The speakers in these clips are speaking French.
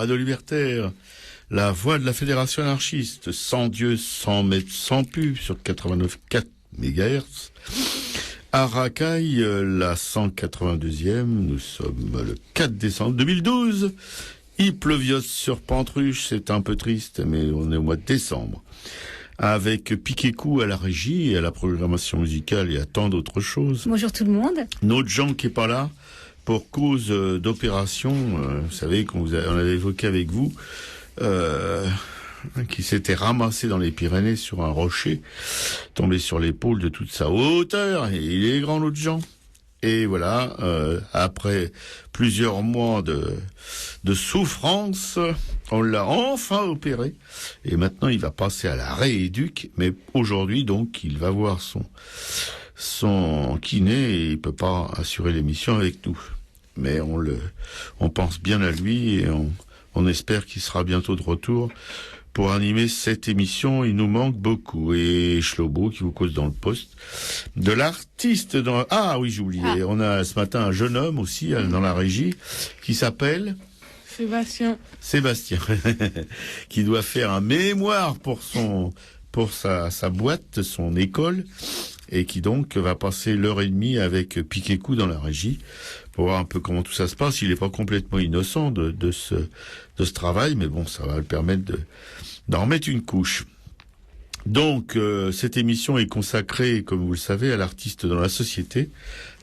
Radio Libertaire, la voix de la Fédération anarchiste, sans Dieu, sans maître, sans pub, sur 89,4 MHz. À Racaille, la 182e, nous sommes le 4 décembre 2012. Il pleuviote sur Pantruche, c'est un peu triste, mais on est au mois de décembre. Avec Piquet-Cou à la régie et à la programmation musicale et à tant d'autres choses. Bonjour tout le monde. Notre Jean qui est pas là pour cause d'opération, vous savez qu'on on avait évoqué avec vous, qui s'était ramassé dans les Pyrénées sur un rocher, tombé sur l'épaule de toute sa hauteur, et il est grand notre Jean. Et voilà, après plusieurs mois de souffrance, on l'a enfin opéré. Et maintenant, il va passer à la rééduque. Mais aujourd'hui, donc, il va voir son kiné et il peut pas assurer l'émission avec nous. Mais on pense bien à lui et on espère qu'il sera bientôt de retour pour animer cette émission. Il nous manque beaucoup. Et Schlobo qui vous cause dans le poste. De l'artiste dans... Ah oui, j'ai oublié. On a ce matin un jeune homme aussi dans la régie qui s'appelle... Sébastien. Qui doit faire un mémoire pour sa boîte, son école. Et qui donc va passer l'heure et demie avec Piquet-Cou dans la régie pour voir un peu comment tout ça se passe. Il n'est pas complètement innocent de ce travail, mais bon, ça va le permettre d'en remettre une couche. Donc, cette émission est consacrée, comme vous le savez, à l'artiste dans la société,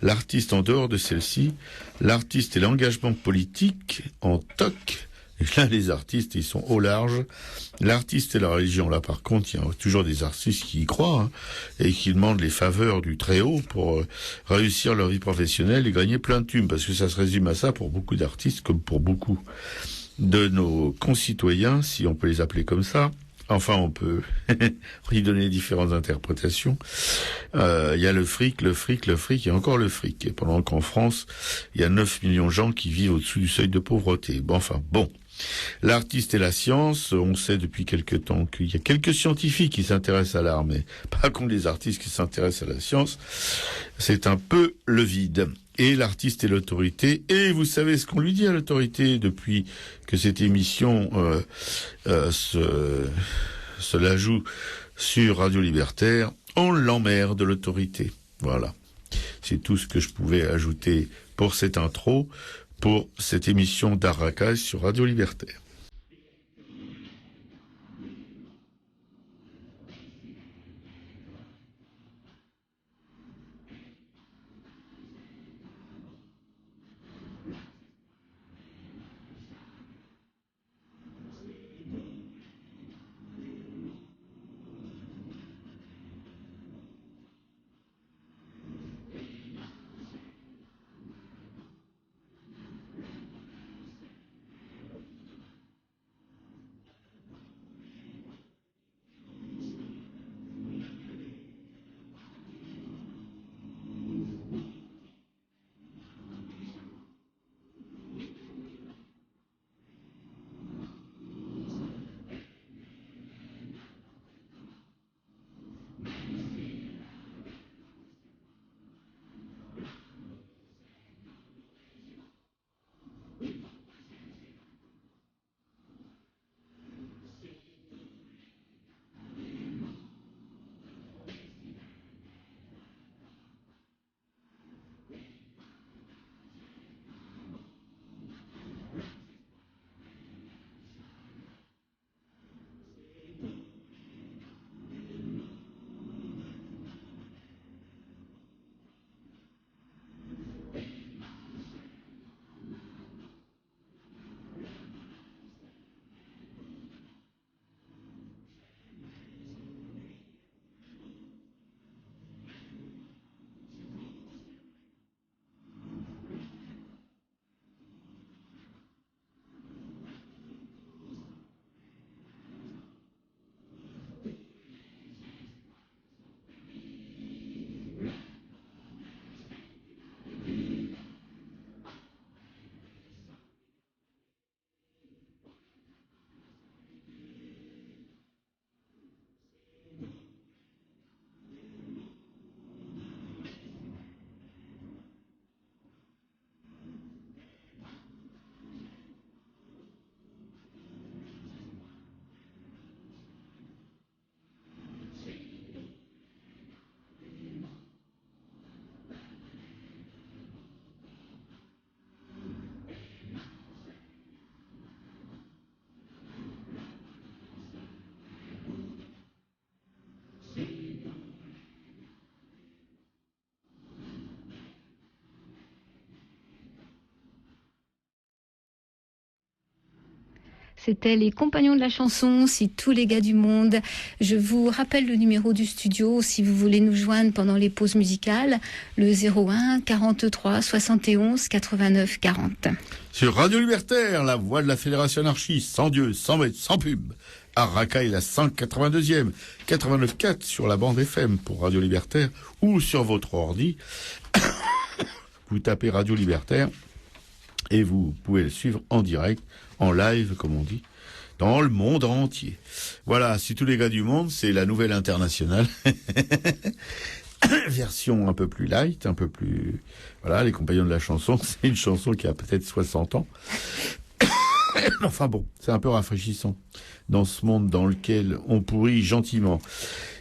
l'artiste en dehors de celle-ci, l'artiste et l'engagement politique en toc. Et là, les artistes, ils sont au large. L'artiste et la religion, là, par contre, il y a toujours des artistes qui y croient, et qui demandent les faveurs du Très-Haut pour réussir leur vie professionnelle et gagner plein de thunes, parce que ça se résume à ça pour beaucoup d'artistes, comme pour beaucoup de nos concitoyens, si on peut les appeler comme ça. Enfin, on peut y donner différentes interprétations. Il y a le fric, et encore le fric. Et pendant qu'en France, il y a 9 millions de gens qui vivent au-dessous du seuil de pauvreté. Bon. L'artiste et la science, on sait depuis quelque temps qu'il y a quelques scientifiques qui s'intéressent à l'art, mais pas contre les artistes qui s'intéressent à la science. C'est un peu le vide. Et l'artiste et l'autorité. Et vous savez ce qu'on lui dit à l'autorité depuis que cette émission se la joue sur Radio Libertaire. On l'emmerde, l'autorité. Voilà. C'est tout ce que je pouvais ajouter pour cette intro, pour cette émission d'Arrakaz sur Radio Libertaire. C'était les compagnons de la chanson, si tous les gars du monde. Je vous rappelle le numéro du studio si vous voulez nous joindre pendant les pauses musicales, le 01 43 71 89 40. Sur Radio Libertaire, la voix de la Fédération anarchiste, sans Dieu, sans maître, sans pub. À Racaille, la 182e, 89.4 sur la bande FM pour Radio Libertaire ou sur votre ordi. Vous tapez Radio Libertaire et vous pouvez le suivre en direct, en live, comme on dit, dans le monde entier. Voilà, si tous les gars du monde, c'est la nouvelle internationale. Version un peu plus light, un peu plus... Voilà, les compagnons de la chanson, c'est une chanson qui a peut-être 60 ans. Enfin bon, c'est un peu rafraîchissant dans ce monde dans lequel on pourrit gentiment.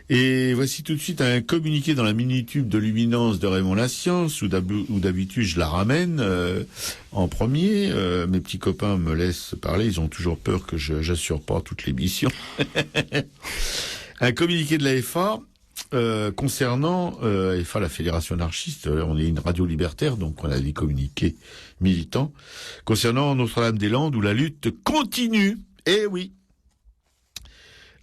Et voici tout de suite un communiqué dans la mini-tube de Luminance de Raymond Lascience, où d'habitude je la ramène en premier. Mes petits copains me laissent parler, ils ont toujours peur que j'assure pas toute l'émission. Un communiqué de la FA concernant FA, la Fédération anarchiste, on est une radio libertaire, donc on a des communiqués militants, concernant Notre-Dame-des-Landes, où la lutte continue. Eh oui.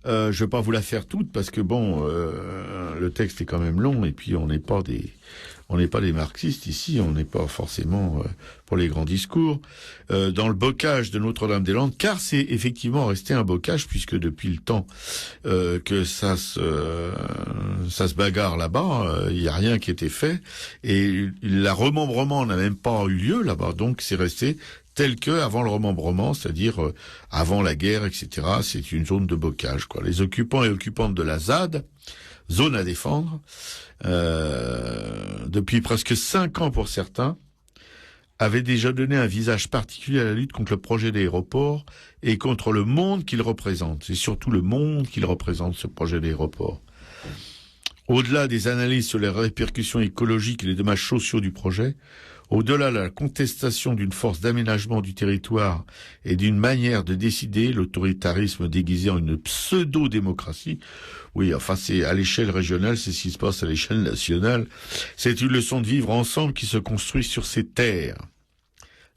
Je vais pas vous la faire toute parce que bon, le texte est quand même long et puis on n'est pas des marxistes ici, on n'est pas forcément pour les grands discours. Dans le bocage de Notre-Dame-des-Landes, car c'est effectivement resté un bocage puisque depuis le temps que ça se bagarre là-bas, il y a rien qui était fait et le remembrement n'a même pas eu lieu là-bas, donc c'est resté tel que avant le remembrement, c'est-à-dire avant la guerre, etc. C'est une zone de bocage, quoi. Les occupants et occupantes de la ZAD, zone à défendre, depuis presque 5 ans pour certains, avaient déjà donné un visage particulier à la lutte contre le projet d'aéroport et contre le monde qu'il représente. C'est surtout le monde qu'il représente, ce projet d'aéroport. Au-delà des analyses sur les répercussions écologiques et les dommages sociaux du projet, au-delà de la contestation d'une force d'aménagement du territoire et d'une manière de décider, l'autoritarisme déguisé en une pseudo-démocratie, oui, enfin c'est à l'échelle régionale, c'est ce qui se passe à l'échelle nationale, c'est une leçon de vivre ensemble qui se construit sur ces terres.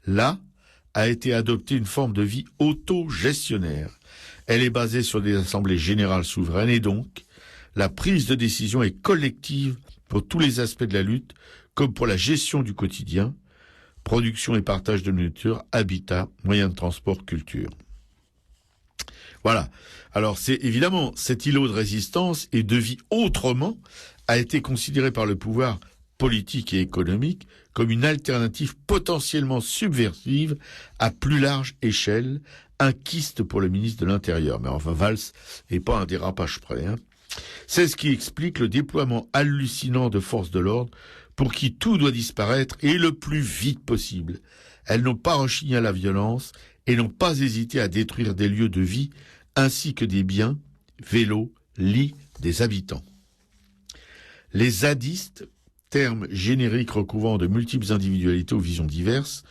Là, a été adoptée une forme de vie autogestionnaire. Elle est basée sur des assemblées générales souveraines et donc, la prise de décision est collective pour tous les aspects de la lutte, comme pour la gestion du quotidien, production et partage de nourriture, habitat, moyens de transport, culture. Voilà. Alors c'est évidemment, cet îlot de résistance et de vie autrement a été considéré par le pouvoir politique et économique comme une alternative potentiellement subversive à plus large échelle, un kyste pour le ministre de l'Intérieur. Mais enfin, Valls n'est pas un dérapage près, hein. C'est ce qui explique le déploiement hallucinant de forces de l'ordre pour qui tout doit disparaître et le plus vite possible. Elles n'ont pas rechigné à la violence et n'ont pas hésité à détruire des lieux de vie ainsi que des biens, vélos, lits des habitants. Les zadistes, terme générique recouvrant de multiples individualités aux visions diverses,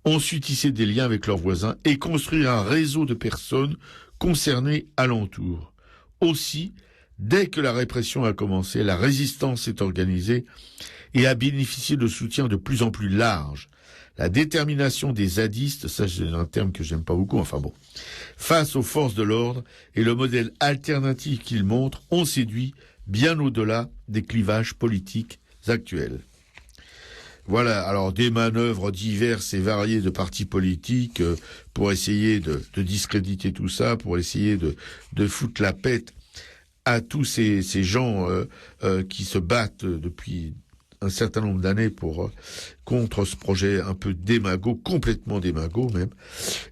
ont su tisser des liens avec leurs voisins et construire un réseau de personnes concernées alentour. Aussi, dès que la répression a commencé, la résistance s'est organisée et a bénéficié de soutien de plus en plus large. La détermination des zadistes, ça c'est un terme que j'aime pas beaucoup, enfin bon, face aux forces de l'ordre et le modèle alternatif qu'ils montrent ont séduit bien au-delà des clivages politiques actuels. Voilà, alors des manœuvres diverses et variées de partis politiques pour essayer de discréditer tout ça, pour essayer de foutre la pète à tous ces gens qui se battent depuis un certain nombre d'années contre ce projet un peu démago, complètement démago même,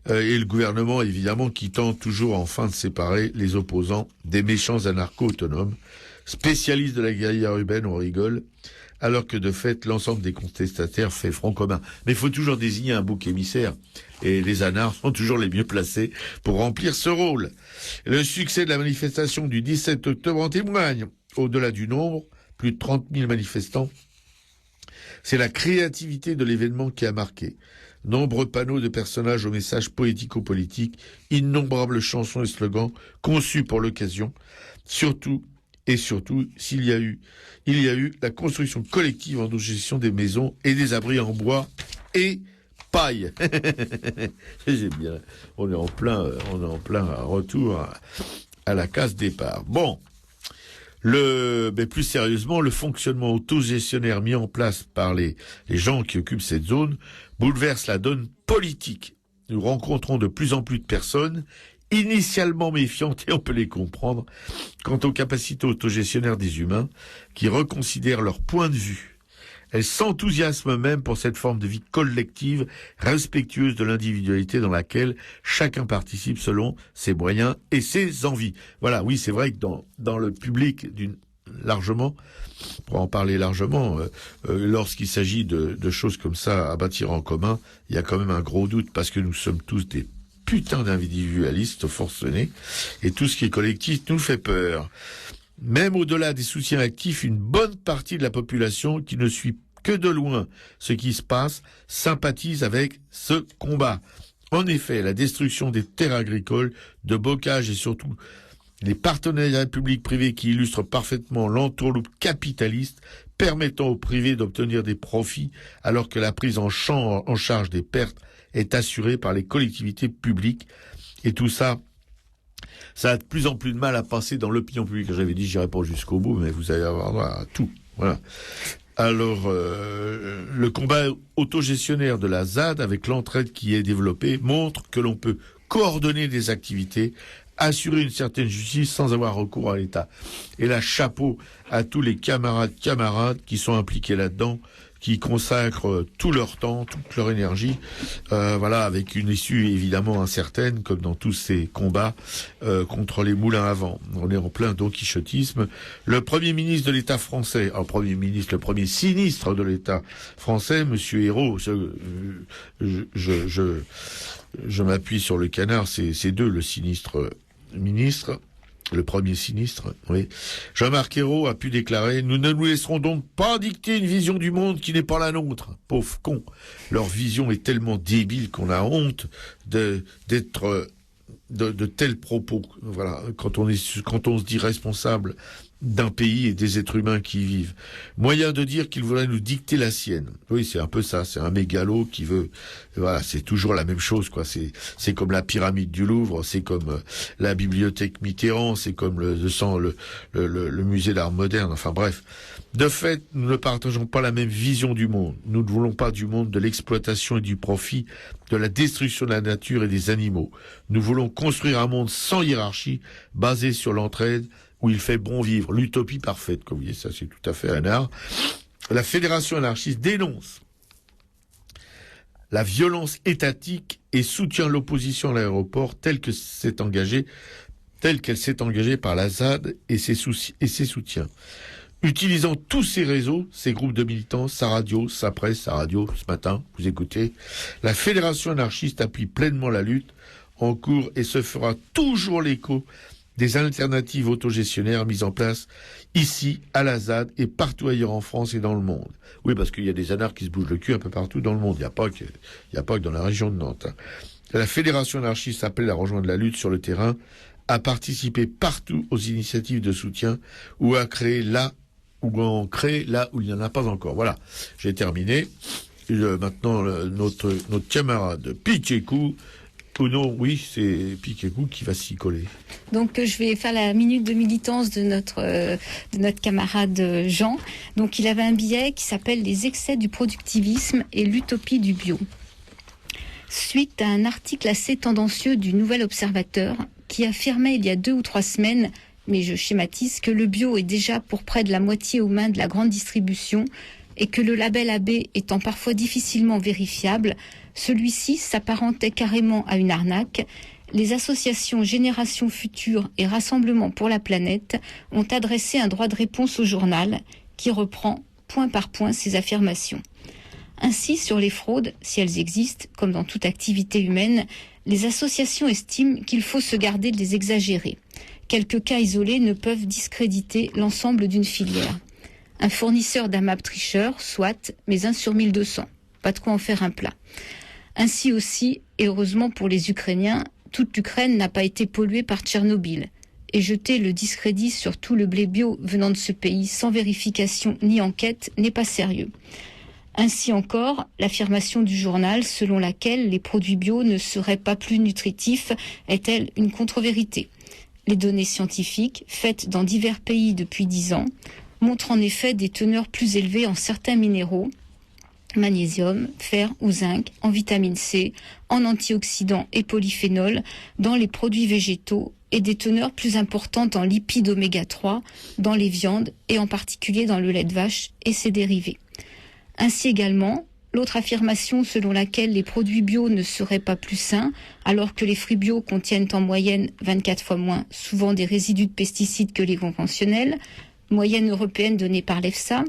et le gouvernement évidemment qui tente toujours enfin de séparer les opposants des méchants anarcho-autonomes, spécialistes de la guérilla urbaine, on rigole, alors que de fait l'ensemble des contestataires fait front commun. Mais il faut toujours désigner un bouc émissaire, et les anards sont toujours les mieux placés pour remplir ce rôle. Le succès de la manifestation du 17 octobre en témoigne. Au-delà du nombre, plus de 30 000 manifestants, c'est la créativité de l'événement qui a marqué. Nombreux panneaux de personnages aux messages poético-politiques, innombrables chansons et slogans conçus pour l'occasion, surtout, il y a eu la construction collective en gestion des maisons et des abris en bois et paille. J'aime bien. On est en plein retour à la case départ. Bon. Mais plus sérieusement, le fonctionnement autogestionnaire mis en place par les gens qui occupent cette zone bouleverse la donne politique. Nous rencontrons de plus en plus de personnes initialement méfiantes, et on peut les comprendre, quant aux capacités autogestionnaires des humains, qui reconsidèrent leur point de vue. Elles s'enthousiasment même pour cette forme de vie collective, respectueuse de l'individualité dans laquelle chacun participe selon ses moyens et ses envies. Voilà, oui, c'est vrai que dans le public, largement, pour en parler largement, lorsqu'il s'agit de choses comme ça à bâtir en commun, il y a quand même un gros doute, parce que nous sommes tous des putains d'individualistes forcenés, et tout ce qui est collectif nous fait peur. Même au-delà des soutiens actifs, une bonne partie de la population qui ne suit que de loin ce qui se passe sympathise avec ce combat. En effet, la destruction des terres agricoles, de bocage et surtout les partenariats publics-privés qui illustrent parfaitement l'entourloupe capitaliste permettant aux privés d'obtenir des profits alors que la prise en charge des pertes est assurée par les collectivités publiques. Et tout ça, ça a de plus en plus de mal à passer dans l'opinion publique. J'avais dit, j'irai pas jusqu'au bout, mais vous allez avoir droit à tout. Voilà. Alors, le combat autogestionnaire de la ZAD, avec l'entraide qui est développée, montre que l'on peut coordonner des activités, assurer une certaine justice sans avoir recours à l'État. Et là, chapeau à tous les camarades qui sont impliqués là-dedans, qui consacrent tout leur temps, toute leur énergie, voilà, avec une issue évidemment incertaine, comme dans tous ces combats contre les moulins à vent. On est en plein don quichotisme. Le Premier ministre de l'État français, le premier sinistre de l'État français, Monsieur Hérault, je m'appuie sur le canard, c'est deux, le sinistre ministre. Le premier sinistre, oui. Jean-Marc Ayrault a pu déclarer « Nous ne nous laisserons donc pas dicter une vision du monde qui n'est pas la nôtre. » Pauvres cons. Leur vision est tellement débile qu'on a honte d'être de tels propos. Voilà. Quand on se dit responsable d'un pays et des êtres humains qui y vivent. Moyen de dire qu'il voudrait nous dicter la sienne. Oui, c'est un peu ça. C'est un mégalo qui veut... Voilà, c'est toujours la même chose, quoi. C'est comme la pyramide du Louvre, c'est comme la bibliothèque Mitterrand, c'est comme le musée d'art moderne. Enfin bref. De fait, nous ne partageons pas la même vision du monde. Nous ne voulons pas du monde de l'exploitation et du profit, de la destruction de la nature et des animaux. Nous voulons construire un monde sans hiérarchie, basé sur l'entraide, où il fait bon vivre, l'utopie parfaite. Comme vous voyez, ça c'est tout à fait un art. La Fédération anarchiste dénonce la violence étatique et soutient l'opposition à l'aéroport telle qu'elle s'est engagée par la ZAD et ses soutiens. Utilisant tous ces réseaux, ces groupes de militants, sa radio, sa presse, sa radio, ce matin, vous écoutez, la Fédération anarchiste appuie pleinement la lutte en cours et se fera toujours l'écho des alternatives autogestionnaires mises en place ici, à la ZAD, et partout ailleurs en France et dans le monde. Oui, parce qu'il y a des anarches qui se bougent le cul un peu partout dans le monde. Il n'y a pas que dans la région de Nantes. La Fédération anarchiste appelle à rejoindre la lutte sur le terrain, à participer partout aux initiatives de soutien, ou à créer là où il n'y en a pas encore. Voilà, j'ai terminé. Maintenant, notre camarade Piquet-Cou, ou non, oui, c'est Piquet-Cou qui va s'y coller. Donc je vais faire la minute de militance de notre camarade Jean. Donc il avait un billet qui s'appelle « Les excès du productivisme et l'utopie du bio ». Suite à un article assez tendancieux du Nouvel Observateur qui affirmait il y a 2 ou 3 semaines, mais je schématise, que le bio est déjà pour près de la moitié aux mains de la grande distribution et que le label AB étant parfois difficilement vérifiable, celui-ci s'apparentait carrément à une arnaque. Les associations Génération Future et Rassemblement pour la Planète ont adressé un droit de réponse au journal qui reprend point par point ces affirmations. Ainsi, sur les fraudes, si elles existent, comme dans toute activité humaine, les associations estiment qu'il faut se garder de les exagérer. Quelques cas isolés ne peuvent discréditer l'ensemble d'une filière. Un fournisseur d'AMAP tricheur, soit, mais 1 sur 1200. Pas de quoi en faire un plat. Ainsi aussi, et heureusement pour les Ukrainiens, toute l'Ukraine n'a pas été polluée par Tchernobyl. Et jeter le discrédit sur tout le blé bio venant de ce pays sans vérification ni enquête n'est pas sérieux. Ainsi encore, l'affirmation du journal selon laquelle les produits bio ne seraient pas plus nutritifs est-elle une contre-vérité ? Les données scientifiques, faites dans divers pays depuis 10 ans, montrent en effet des teneurs plus élevées en certains minéraux, magnésium, fer ou zinc, en vitamine C, en antioxydants et polyphénols dans les produits végétaux et des teneurs plus importantes en lipides oméga 3 dans les viandes et en particulier dans le lait de vache et ses dérivés. Ainsi également, l'autre affirmation selon laquelle les produits bio ne seraient pas plus sains, alors que les fruits bio contiennent en moyenne 24 fois moins souvent des résidus de pesticides que les conventionnels, moyenne européenne donnée par l'EFSA,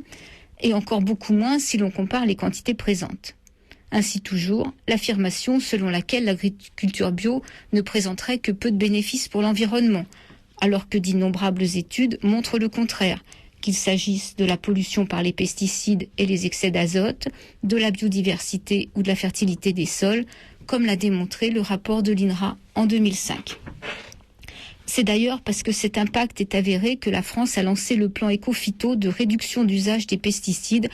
et encore beaucoup moins si l'on compare les quantités présentes. Ainsi toujours, l'affirmation selon laquelle l'agriculture bio ne présenterait que peu de bénéfices pour l'environnement, alors que d'innombrables études montrent le contraire, qu'il s'agisse de la pollution par les pesticides et les excès d'azote, de la biodiversité ou de la fertilité des sols, comme l'a démontré le rapport de l'INRA en 2005. C'est d'ailleurs parce que cet impact est avéré que la France a lancé le plan éco-phyto de réduction d'usage des pesticides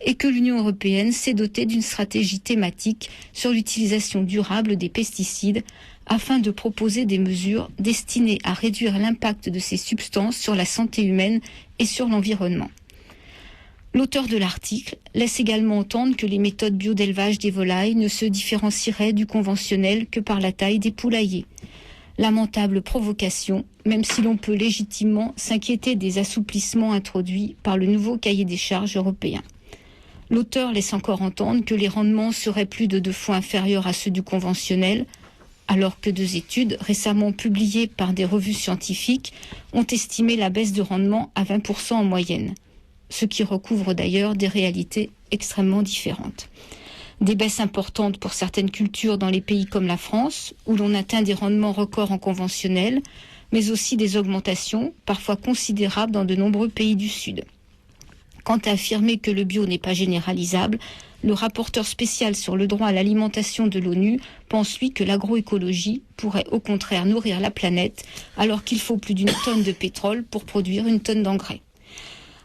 et que l'Union européenne s'est dotée d'une stratégie thématique sur l'utilisation durable des pesticides afin de proposer des mesures destinées à réduire l'impact de ces substances sur la santé humaine et sur l'environnement. L'auteur de l'article laisse également entendre que les méthodes bio d'élevage des volailles ne se différencieraient du conventionnel que par la taille des poulaillers. Lamentable provocation, même si l'on peut légitimement s'inquiéter des assouplissements introduits par le nouveau cahier des charges européen. L'auteur laisse encore entendre que les rendements seraient plus de 2 fois inférieurs à ceux du conventionnel, alors que 2 études récemment publiées par des revues scientifiques ont estimé la baisse de rendement à 20% en moyenne, ce qui recouvre d'ailleurs des réalités extrêmement différentes. Des baisses importantes pour certaines cultures dans les pays comme la France, où l'on atteint des rendements records en conventionnel, mais aussi des augmentations, parfois considérables dans de nombreux pays du Sud. Quant à affirmer que le bio n'est pas généralisable, le rapporteur spécial sur le droit à l'alimentation de l'ONU pense lui que l'agroécologie pourrait au contraire nourrir la planète, alors qu'il faut plus d'1 tonne de pétrole pour produire 1 tonne d'engrais.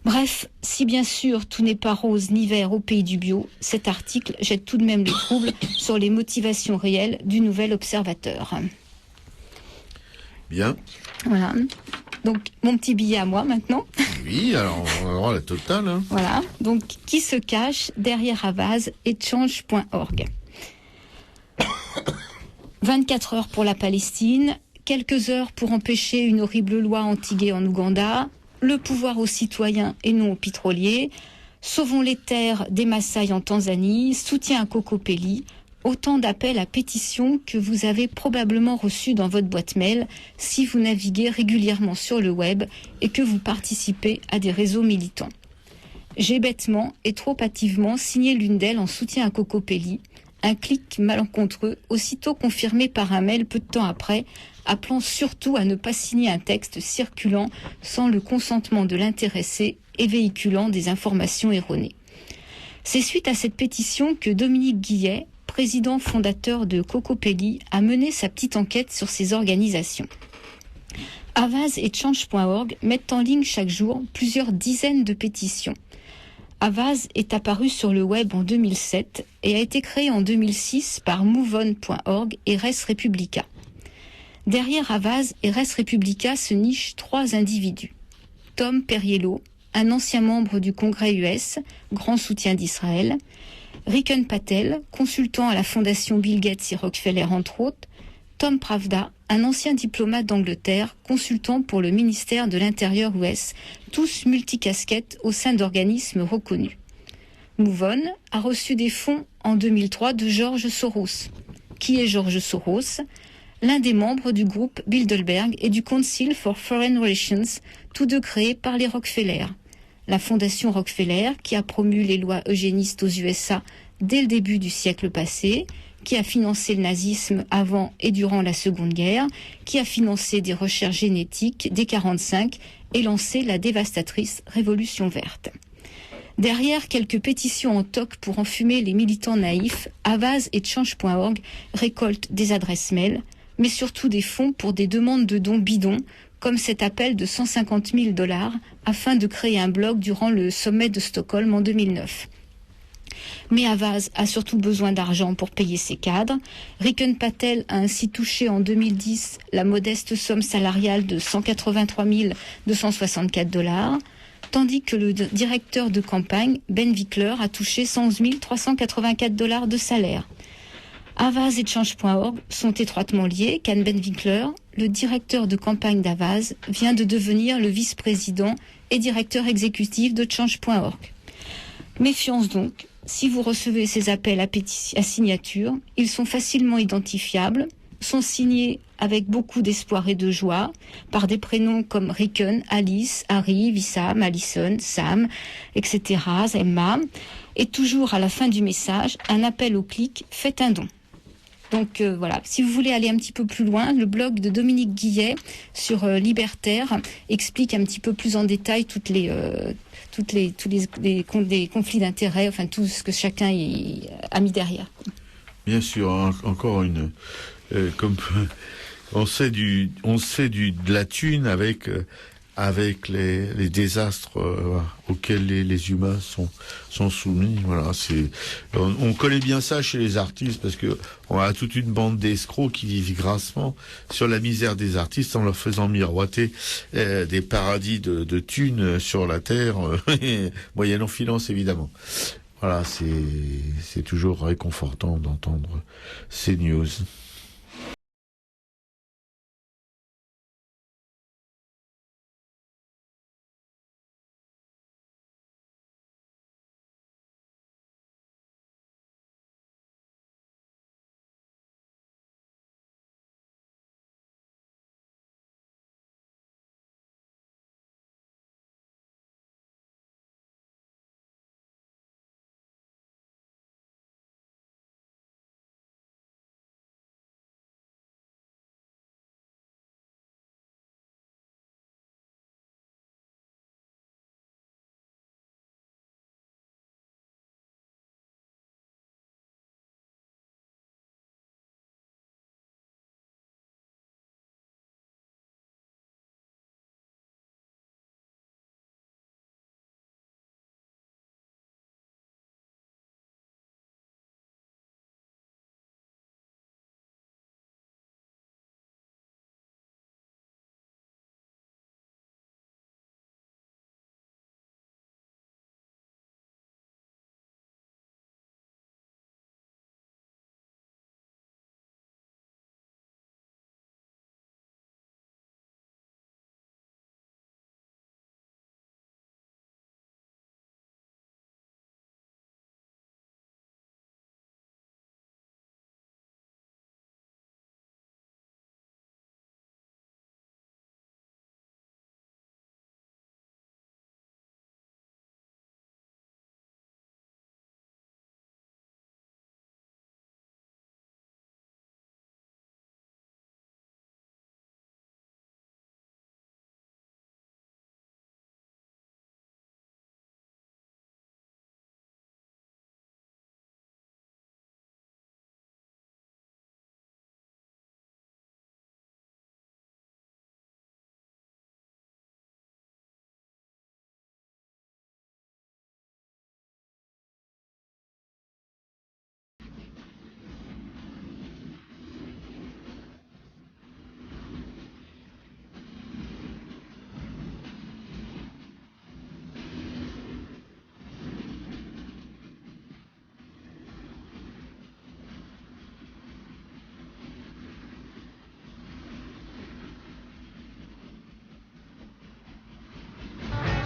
Bref, si bien sûr tout n'est pas rose ni vert au pays du bio, cet article jette tout de même le trouble sur les motivations réelles du nouvel observateur. Bien. Voilà. Donc, mon petit billet à moi maintenant. Oui, alors on va voir la totale. Hein. Voilà. Donc, qui se cache derrière Havas et Change.org. 24 heures pour la Palestine, quelques heures pour empêcher une horrible loi anti-gay en Ouganda, le pouvoir aux citoyens et non aux pétroliers, sauvons les terres des Maasai en Tanzanie, soutien à Cocopelli, autant d'appels à pétition que vous avez probablement reçus dans votre boîte mail si vous naviguez régulièrement sur le web et que vous participez à des réseaux militants. J'ai bêtement et trop hâtivement signé l'une d'elles en soutien à Cocopelli, un clic malencontreux aussitôt confirmé par un mail peu de temps après, appelant surtout à ne pas signer un texte circulant sans le consentement de l'intéressé et véhiculant des informations erronées. C'est suite à cette pétition que Dominique Guillet, président fondateur de Cocopelli, a mené sa petite enquête sur ces organisations. Havas et Change.org mettent en ligne chaque jour plusieurs dizaines de pétitions. Havas est apparu sur le web en 2007 et a été créé en 2006 par MoveOn.org et Res Republica. Derrière Havas et Res Republica se nichent 3 individus. Tom Perriello, un ancien membre du Congrès US, grand soutien d'Israël. Riken Patel, consultant à la fondation Bill Gates et Rockefeller entre autres. Tom Pravda, un ancien diplomate d'Angleterre, consultant pour le ministère de l'Intérieur US, tous multicasquettes au sein d'organismes reconnus. MoveOn a reçu des fonds en 2003 de George Soros. Qui est George Soros ? L'un des membres du groupe Bilderberg et du Council for Foreign Relations, tous deux créés par les Rockefeller. La fondation Rockefeller, qui a promu les lois eugénistes aux USA dès le début du siècle passé, qui a financé le nazisme avant et durant la Seconde Guerre, qui a financé des recherches génétiques dès 1945 et lancé la dévastatrice Révolution verte. Derrière quelques pétitions en toc pour enfumer les militants naïfs, Havas et Change.org récoltent des adresses mail, mais surtout des fonds pour des demandes de dons bidons, comme cet appel de $150 000 afin de créer un blog durant le sommet de Stockholm en 2009. Mais Havas a surtout besoin d'argent pour payer ses cadres. Riken Patel a ainsi touché en 2010 la modeste somme salariale de 183 264 $, tandis que le directeur de campagne, Ben Wickler, a touché 111 384 $ de salaire. Havas et Change.org sont étroitement liés, car Ben Winkler, le directeur de campagne d'Havas, vient de devenir le vice-président et directeur exécutif de Change.org. Méfiance donc, si vous recevez ces appels à signature, ils sont facilement identifiables, sont signés avec beaucoup d'espoir et de joie, par des prénoms comme Riken, Alice, Harry, Wissam, Alison, Sam, etc., Emma, et toujours à la fin du message, un appel au clic « Faites un don ». Donc voilà, si vous voulez aller un petit peu plus loin, le blog de Dominique Guillet sur Libertaire explique un petit peu plus en détail tous les conflits d'intérêts, enfin tout ce que chacun a mis derrière. Bien sûr, encore une comme on sait de la thune avec les désastres auxquels les humains sont soumis. Voilà, on connaît bien ça chez les artistes parce que on a toute une bande d'escrocs qui vivent grassement sur la misère des artistes en leur faisant miroiter des paradis de thunes sur la terre, moyennant finance évidemment. Voilà, c'est toujours réconfortant d'entendre ces news.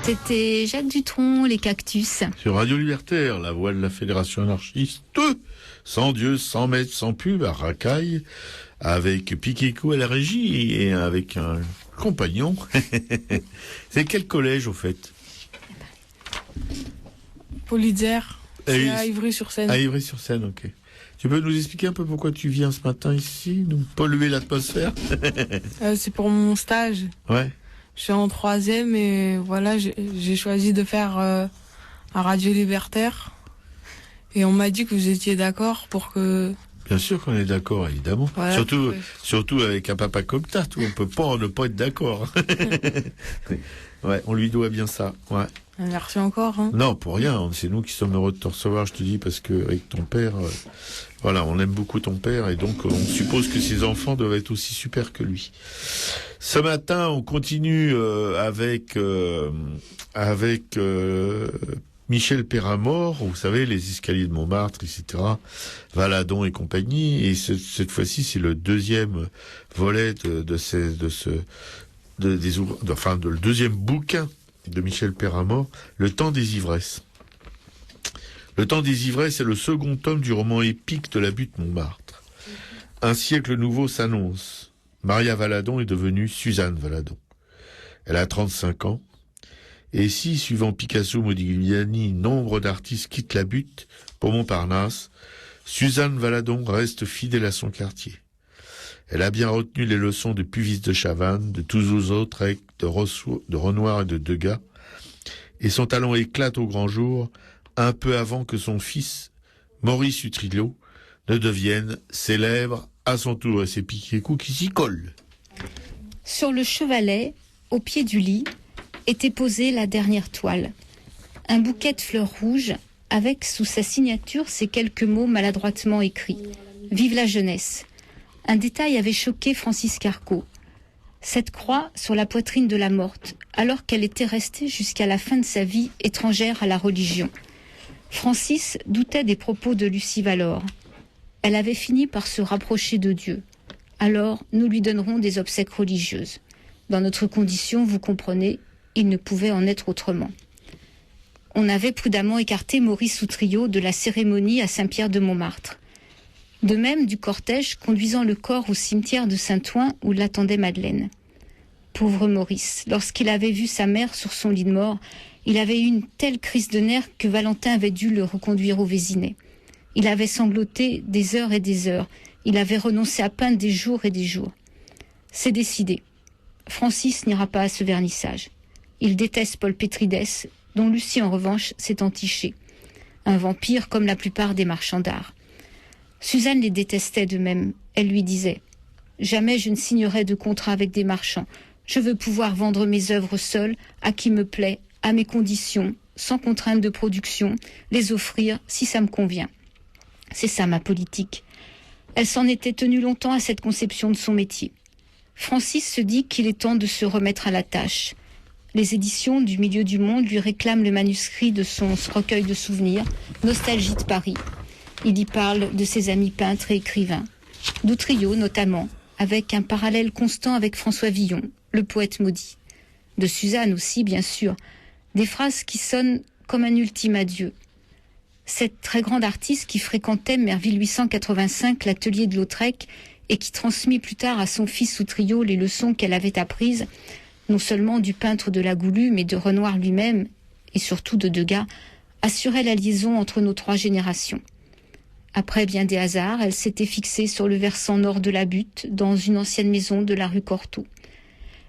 C'était Jacques Dutronc, les cactus. Sur Radio Libertaire, la voix de la Fédération anarchiste, sans Dieu, sans maître, sans pub, à Racaille, avec Piquéco à la régie et avec un compagnon. C'est quel collège, au fait? Polyzère, c'est à Ivry-sur-Seine. À Ivry-sur-Seine, ok. Tu peux nous expliquer un peu pourquoi tu viens ce matin ici, nous polluer l'atmosphère? C'est pour mon stage. Ouais. Je suis en 3e et voilà, j'ai choisi de faire un Radio Libertaire. Et on m'a dit que vous étiez d'accord pour que Bien sûr qu'on est d'accord, évidemment. Voilà, Surtout avec un papa comme ça, on peut pas ne pas être d'accord. Ouais, on lui doit bien ça. Ouais. Merci encore. Hein. Non, pour rien. C'est nous qui sommes heureux de te recevoir, je te dis, parce que avec ton père, voilà, on aime beaucoup ton père et donc on suppose que ses enfants doivent être aussi super que lui. Ce matin, on continue avec Michel Péramore, vous savez, les escaliers de Montmartre, etc., Valadon et compagnie. Et cette fois-ci, c'est le deuxième volet le deuxième bouquin de Michel Péramore, Le Temps des ivresses. Le Temps des ivresses est le second tome du roman épique de la butte Montmartre. Un siècle nouveau s'annonce. Maria Valadon est devenue Suzanne Valadon. Elle a 35 ans. Et si, suivant Picasso, Modigliani, nombre d'artistes quittent la butte pour Montparnasse, Suzanne Valadon reste fidèle à son quartier. Elle a bien retenu les leçons de Puvis de Chavannes, de Toulouse-Lautrec, de Renoir et de Degas, et son talent éclate au grand jour, un peu avant que son fils, Maurice Utrillo, ne devienne célèbre à son tour, et c'est Piquet-Cou qui s'y colle. Sur le chevalet, au pied du lit, était posée la dernière toile. Un bouquet de fleurs rouges, avec sous sa signature ces quelques mots maladroitement écrits. « Vive la jeunesse ». Un détail avait choqué Francis Carco. Cette croix sur la poitrine de la morte, alors qu'elle était restée jusqu'à la fin de sa vie étrangère à la religion. Francis doutait des propos de Lucie Valor. Elle avait fini par se rapprocher de Dieu. Alors, nous lui donnerons des obsèques religieuses. Dans notre condition, vous comprenez, il ne pouvait en être autrement. On avait prudemment écarté Maurice Utrillo de la cérémonie à Saint-Pierre-de-Montmartre. De même du cortège conduisant le corps au cimetière de Saint-Ouen où l'attendait Madeleine. Pauvre Maurice, lorsqu'il avait vu sa mère sur son lit de mort, il avait eu une telle crise de nerfs que Valentin avait dû le reconduire au Vésinet. Il avait sangloté des heures et des heures. Il avait renoncé à peindre des jours et des jours. C'est décidé. Francis n'ira pas à ce vernissage. Il déteste Paul Pétrides, dont Lucie, en revanche, s'est entichée. Un vampire comme la plupart des marchands d'art. Suzanne les détestait de même. Elle lui disait « Jamais je ne signerai de contrat avec des marchands. Je veux pouvoir vendre mes œuvres seule, à qui me plaît, à mes conditions, sans contrainte de production, les offrir si ça me convient. C'est ça ma politique. » Elle s'en était tenue longtemps à cette conception de son métier. Francis se dit qu'il est temps de se remettre à la tâche. Les éditions du Milieu du Monde lui réclament le manuscrit de son recueil de souvenirs, Nostalgie de Paris. Il y parle de ses amis peintres et écrivains, d'Utrillo notamment, avec un parallèle constant avec François Villon, le poète maudit. De Suzanne aussi, bien sûr, des phrases qui sonnent comme un ultime adieu. Cette très grande artiste qui fréquentait vers 1885 l'atelier de Lautrec et qui transmit plus tard à son fils Utrillo les leçons qu'elle avait apprises, non seulement du peintre de la Goulue, mais de Renoir lui-même, et surtout de Degas, assurait la liaison entre nos trois générations. Après bien des hasards, elle s'était fixée sur le versant nord de la butte, dans une ancienne maison de la rue Cortot.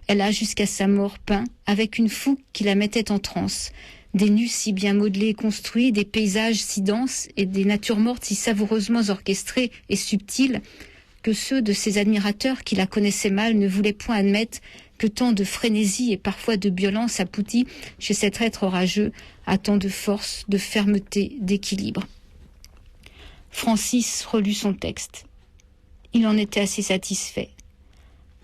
Elle a jusqu'à sa mort peint, avec une fougue qui la mettait en transe, des nus si bien modelés et construits, des paysages si denses et des natures mortes si savoureusement orchestrées et subtiles, que ceux de ses admirateurs qui la connaissaient mal ne voulaient point admettre que tant de frénésie et parfois de violence aboutit chez cet être orageux à tant de force, de fermeté, d'équilibre. Francis relut son texte. Il en était assez satisfait.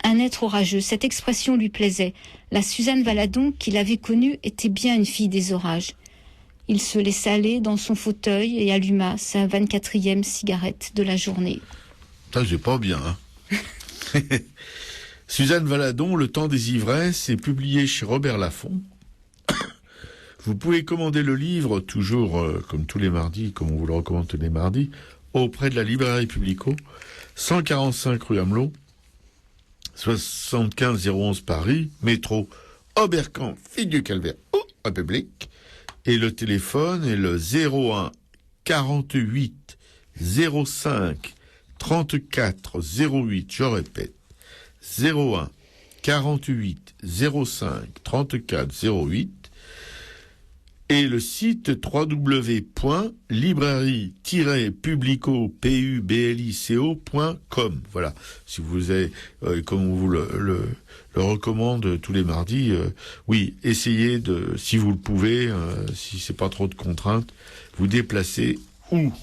Un être orageux, cette expression lui plaisait. La Suzanne Valadon qu'il avait connue était bien une fille des orages. Il se laissa aller dans son fauteuil et alluma sa 24e cigarette de la journée. Ça, c'est pas bien, hein. Suzanne Valadon, Le Temps des ivresses, est publié chez Robert Laffont. Vous pouvez commander le livre, toujours comme tous les mardis, comme on vous le recommande tous les mardis, auprès de la librairie Publico, 145 rue Amelot, 75 011 Paris, métro Oberkampf, Figuier-Calvaire ou République. Et le téléphone est le 01 48 05 34 08, je répète, 01 48 05 34 08. Et le site www.librairie-publico.com. Voilà. Si vous avez, comme on vous le recommande tous les mardis, oui, essayez de, si vous le pouvez, si c'est pas trop de contraintes, vous déplacer ou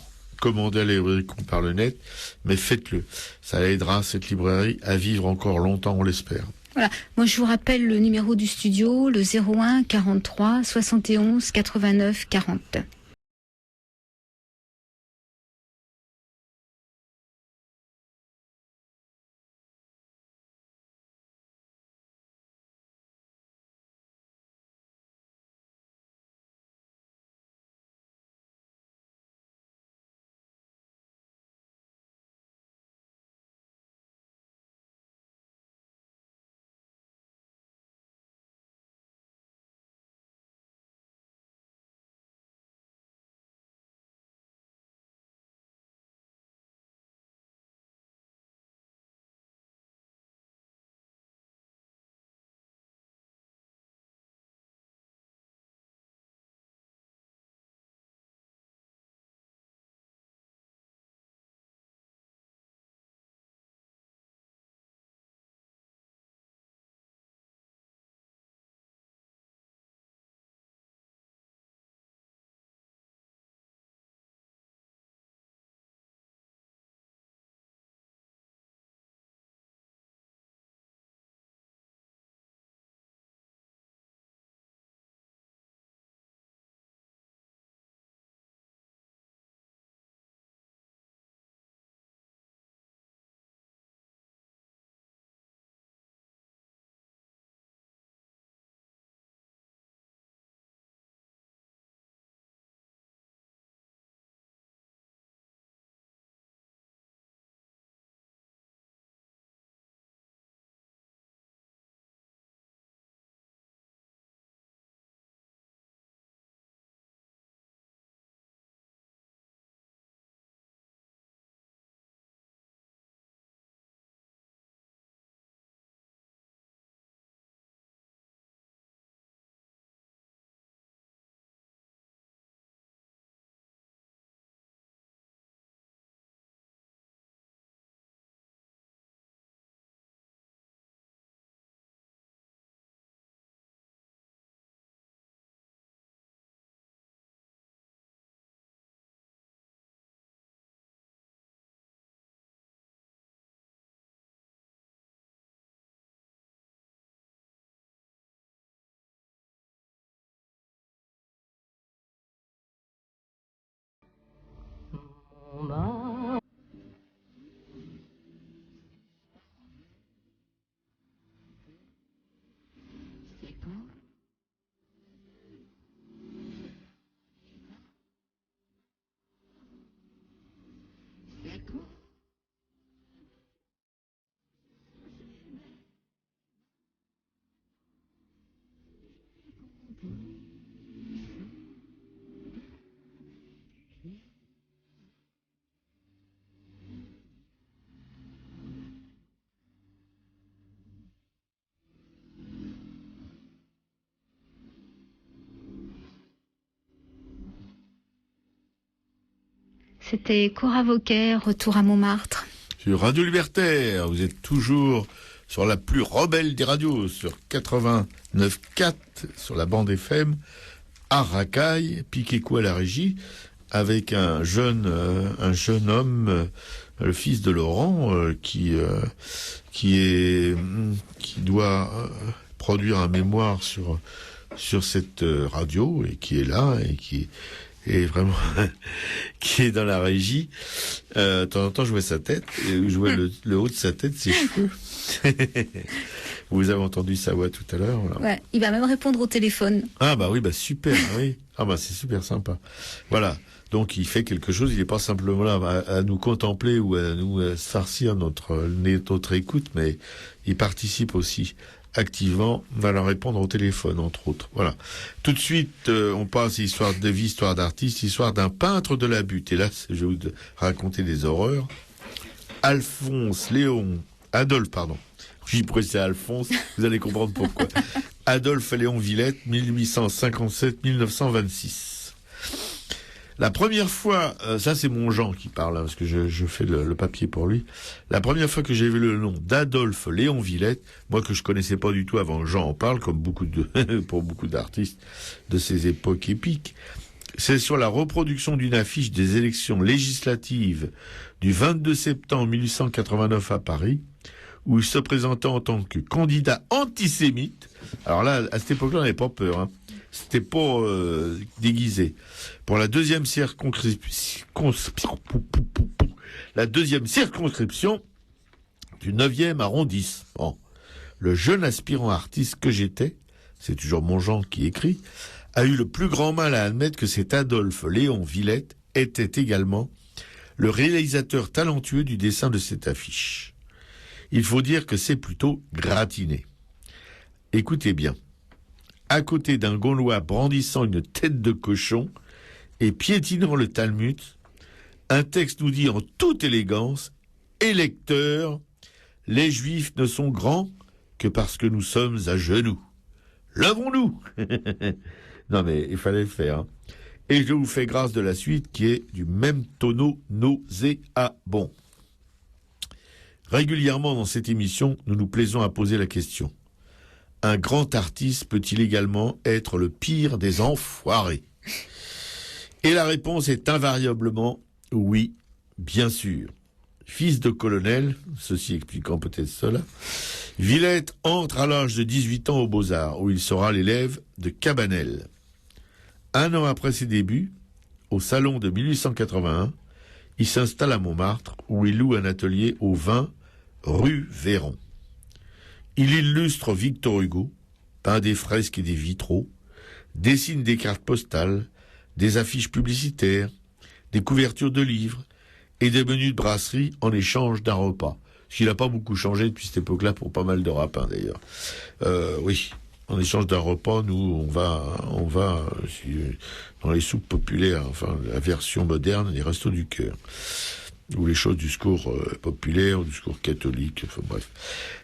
commander à la librairie qu'on parle net, mais faites-le. Ça aidera cette librairie à vivre encore longtemps, on l'espère. Voilà. Moi, je vous rappelle le numéro du studio, le 01 43 71 89 40. C'était Cora Vauquer, retour à Montmartre. Sur Radio Libertaire, vous êtes toujours sur la plus rebelle des radios, sur 89.4, sur la bande FM, à Racaille, Piquet-Quoi à la régie, avec un jeune homme, le fils de Laurent, qui doit produire un mémoire sur cette radio, et qui est là, et qui est vraiment qui est dans la régie. De temps en temps, je vois sa tête, et je vois le haut de sa tête, ses cheveux. Vous avez entendu sa voix tout à l'heure. Voilà. Ouais, il va même répondre au téléphone. Ah bah oui, bah super, oui. Ah bah c'est super sympa. Voilà. Donc il fait quelque chose, il n'est pas simplement là à nous contempler ou à nous farcir notre écoute, mais il participe aussi activement, va leur répondre au téléphone, entre autres. Voilà. Tout de suite, on passe histoire de vie, histoire d'artiste, histoire d'un peintre de la butte. Et là, je vais vous raconter des horreurs. Adolphe, pardon. J'y précise Alphonse, vous allez comprendre pourquoi. Adolphe Léon Villette, 1857-1926. La première fois, ça c'est mon Jean qui parle, hein, parce que je fais le papier pour lui. La première fois que j'ai vu le nom d'Adolphe Léon Villette, moi que je connaissais pas du tout avant que Jean en parle, comme pour beaucoup d'artistes de ces époques épiques, c'est sur la reproduction d'une affiche des élections législatives du 22 septembre 1889 à Paris, où il se présentait en tant que candidat antisémite. Alors là, à cette époque-là, on n'avait pas peur, hein. C'était pas déguisé. Pour la deuxième circonscription du 9e arrondissement. Le jeune aspirant artiste que j'étais, c'est toujours mon Jean qui écrit, a eu le plus grand mal à admettre que cet Adolphe Léon Villette était également le réalisateur talentueux du dessin de cette affiche. Il faut dire que c'est plutôt gratiné. Écoutez bien. À côté d'un Gaulois brandissant une tête de cochon et piétinant le Talmud, un texte nous dit en toute élégance « Électeurs, les Juifs ne sont grands que parce que nous sommes à genoux. Levons-nous » Non mais il fallait le faire. Hein. Et je vous fais grâce de la suite qui est du même tonneau nauséabond. Régulièrement dans cette émission, nous nous plaisons à poser la question. Un grand artiste peut-il également être le pire des enfoirés? Et la réponse est invariablement oui, bien sûr. Fils de colonel, ceci expliquant peut-être cela, Villette entre à l'âge de 18 ans aux Beaux-Arts, où il sera l'élève de Cabanel. Un an après ses débuts, au salon de 1881, il s'installe à Montmartre, où il loue un atelier au 20 rue Véron. Il illustre Victor Hugo, peint des fresques et des vitraux, dessine des cartes postales, des affiches publicitaires, des couvertures de livres et des menus de brasserie en échange d'un repas. Ce qui n'a pas beaucoup changé depuis cette époque-là pour pas mal de rapins d'ailleurs. Oui, en échange d'un repas, nous on va dans les soupes populaires, enfin la version moderne des restos du cœur. Ou les choses du secours populaire, ou du secours catholique, enfin bref.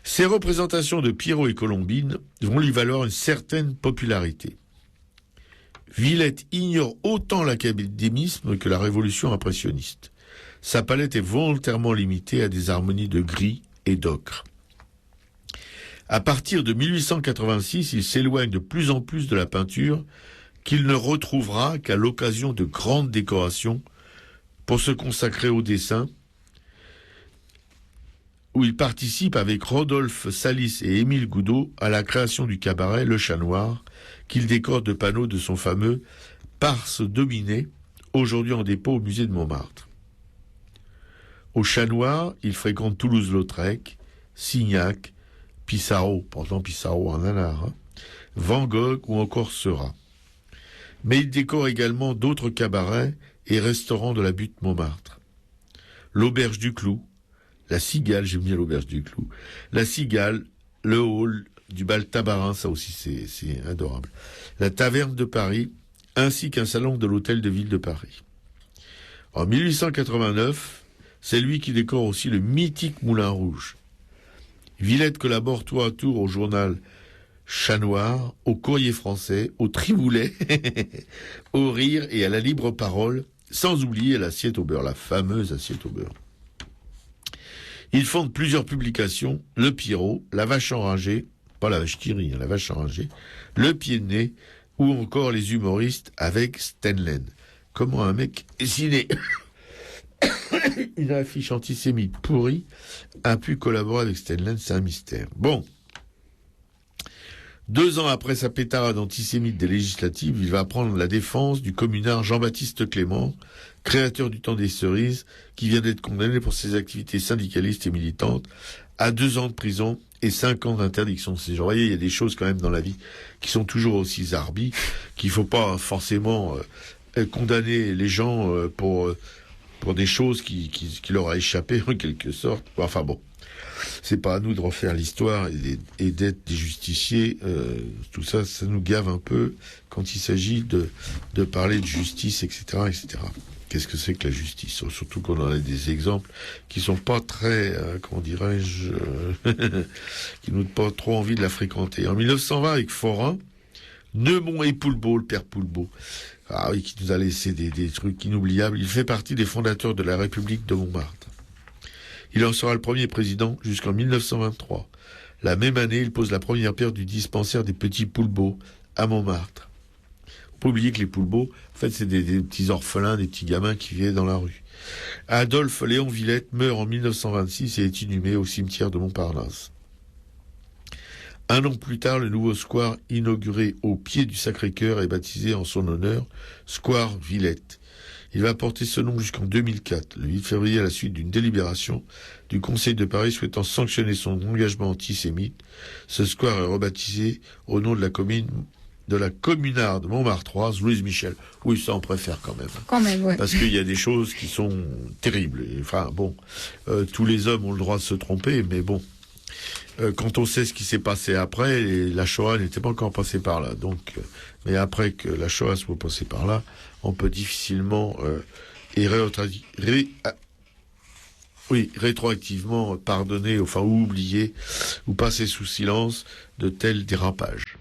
Ces représentations de Pierrot et Colombine vont lui valoir une certaine popularité. Villette ignore autant l'académisme que la révolution impressionniste. Sa palette est volontairement limitée à des harmonies de gris et d'ocre. À partir de 1886, il s'éloigne de plus en plus de la peinture qu'il ne retrouvera qu'à l'occasion de grandes décorations pour se consacrer au dessin, où il participe avec Rodolphe Salis et Émile Goudot à la création du cabaret Le Chat Noir, qu'il décore de panneaux de son fameux Pars Dominé, aujourd'hui en dépôt au musée de Montmartre. Au Chat Noir, il fréquente Toulouse-Lautrec, Signac, Pissarro, pourtant Pissarro en nanar, hein, Van Gogh ou encore Seurat. Mais il décore également d'autres cabarets et restaurants de la butte Montmartre. L'Auberge du Clou, la Cigale, j'aime bien l'Auberge du Clou, la Cigale, le hall du bal Tabarin, ça aussi c'est adorable, la Taverne de Paris, ainsi qu'un salon de l'Hôtel de Ville de Paris. En 1889, c'est lui qui décore aussi le mythique Moulin Rouge. Villette collabore tour à tour au journal Chat Noir, au Courrier français, au Triboulet, au Rire et à la Libre Parole, sans oublier l'assiette au beurre, la fameuse assiette au beurre. Il fonde plusieurs publications, Le Pierrot, La Vache Enragée, pas la vache qui rit, la vache enragée, Le Pied de Nez, ou encore les humoristes avec Stenlen. Comment un mec dessiné une affiche antisémite pourrie a pu collaborer avec Stenlen, c'est un mystère. Bon. 2 ans après sa pétarade antisémite des législatives, il va prendre la défense du communard Jean-Baptiste Clément, créateur du Temps des Cerises, qui vient d'être condamné pour ses activités syndicalistes et militantes à 2 ans de prison et 5 ans d'interdiction de séjour. Vous voyez, il y a des choses quand même dans la vie qui sont toujours aussi zarbies, qu'il faut pas forcément condamner les gens pour des choses qui leur a échappé en quelque sorte. Enfin bon. C'est pas à nous de refaire l'histoire et d'être des justiciers. Tout ça, ça nous gave un peu quand il s'agit de parler de justice, etc., etc. Qu'est-ce que c'est que la justice? Surtout qu'on en a des exemples qui sont pas très, comment dirais-je, qui nous donnent pas trop envie de la fréquenter. En 1920, avec Forain, Neumont et Poulbeau, le père Poulbeau, ah oui, qui nous a laissé des trucs inoubliables. Il fait partie des fondateurs de la République de Montmartre. Il en sera le premier président jusqu'en 1923. La même année, il pose la première pierre du dispensaire des petits Poulbeaux à Montmartre. Faut pas oublier que les Poulbeaux, en fait, c'est des petits orphelins, des petits gamins qui vivaient dans la rue. Adolphe Léon Villette meurt en 1926 et est inhumé au cimetière de Montparnasse. Un an plus tard, le nouveau square inauguré au pied du Sacré-Cœur est baptisé en son honneur Square Villette. Il va porter ce nom jusqu'en 2004, le 8 février, à la suite d'une délibération du Conseil de Paris souhaitant sanctionner son engagement antisémite. Ce square est rebaptisé au nom de la communarde montmartroise Louise Michel. Oui, ça on préfère quand même. Quand même, ouais. Parce qu'il y a des choses qui sont terribles. Enfin bon, tous les hommes ont le droit de se tromper, mais bon, quand on sait ce qui s'est passé après, la Shoah n'était pas encore passée par là. Donc, mais après que la Shoah soit passée par là, on peut difficilement rétroactivement pardonner, enfin ou oublier, ou passer sous silence de tels dérapages.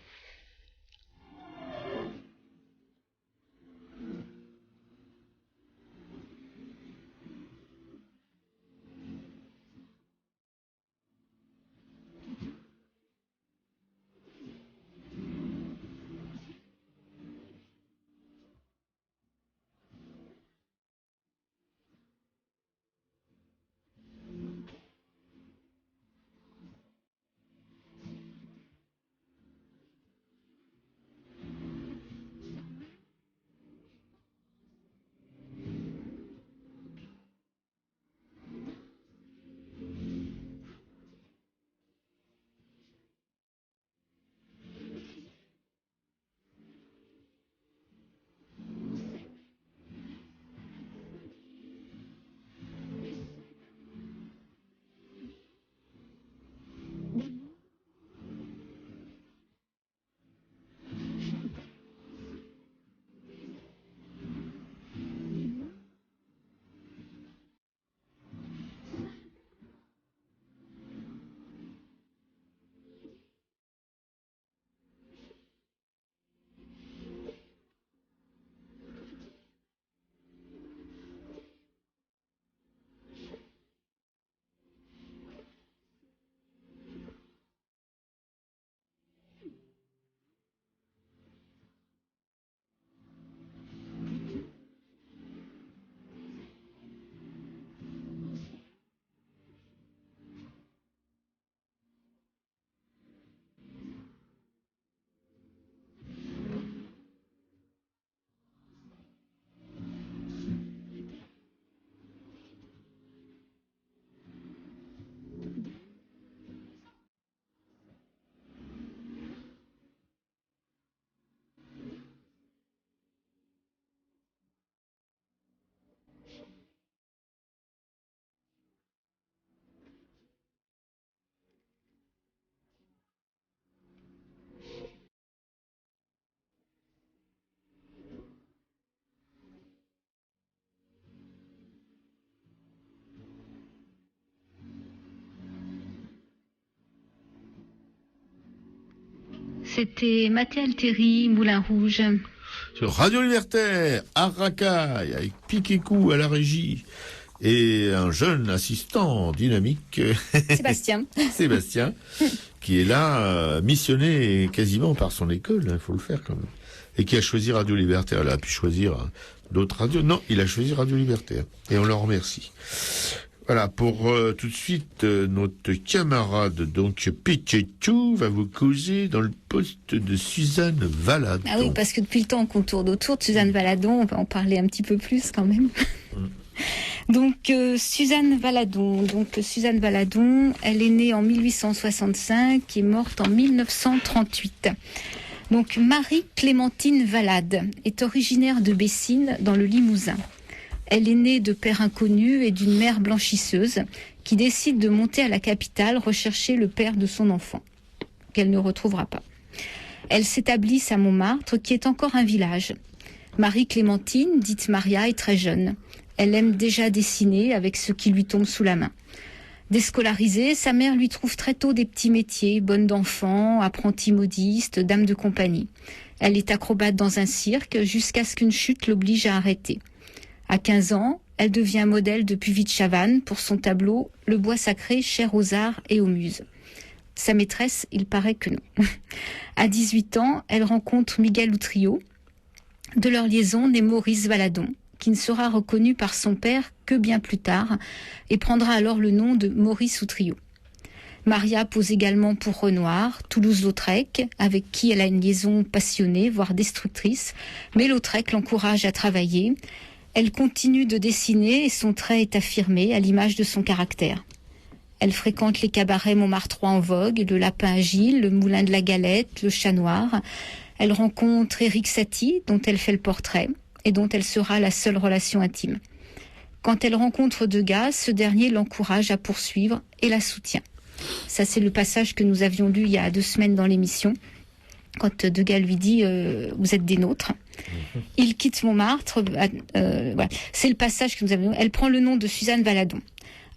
C'était Mathieu Alteri, Moulin Rouge. Sur Radio Libertaire, à Racaille, avec Piquécou à la régie, et un jeune assistant dynamique, Sébastien, qui est là, missionné quasiment par son école, il faut le faire quand même, et qui a choisi Radio Libertaire. Elle a pu choisir d'autres radios. Non, il a choisi Radio Libertaire, et on le remercie. Voilà, pour tout de suite, notre camarade, donc Pichechou, va vous causer dans le poste de Suzanne Valadon. Ah oui, parce que depuis le temps qu'on tourne autour de Suzanne Valadon, on va en parler un petit peu plus quand même. Donc Suzanne Valadon. Suzanne Valadon, elle est née en 1865 et est morte en 1938. Donc Marie-Clémentine Valade est originaire de Bessines, dans le Limousin. Elle est née de père inconnu et d'une mère blanchisseuse qui décide de monter à la capitale rechercher le père de son enfant, qu'elle ne retrouvera pas. Elle s'établit à Montmartre, qui est encore un village. Marie-Clémentine, dite Maria, est très jeune. Elle aime déjà dessiner avec ce qui lui tombe sous la main. Déscolarisée, sa mère lui trouve très tôt des petits métiers, bonne d'enfant, apprentie modiste, dame de compagnie. Elle est acrobate dans un cirque jusqu'à ce qu'une chute l'oblige à arrêter. À 15 ans, elle devient modèle de Puvis de Chavannes pour son tableau « Le bois sacré, cher aux arts et aux muses ». Sa maîtresse, il paraît que non. À 18 ans, elle rencontre Miguel Outrio. De leur liaison naît Maurice Valadon, qui ne sera reconnu par son père que bien plus tard et prendra alors le nom de Maurice Outrio. Maria pose également pour Renoir, Toulouse-Lautrec, avec qui elle a une liaison passionnée, voire destructrice, mais Lautrec l'encourage à travailler. Elle continue de dessiner et son trait est affirmé à l'image de son caractère. Elle fréquente les cabarets montmartrois en vogue, le Lapin Agile, le Moulin de la Galette, le Chat Noir. Elle rencontre Éric Satie, dont elle fait le portrait et dont elle sera la seule relation intime. Quand elle rencontre Degas, ce dernier l'encourage à poursuivre et la soutient. Ça, c'est le passage que nous avions lu il y a 2 semaines dans l'émission, quand Degas lui dit vous êtes des nôtres. Il quitte Montmartre. Voilà. C'est le passage que nous avions. Elle prend le nom de Suzanne Valadon.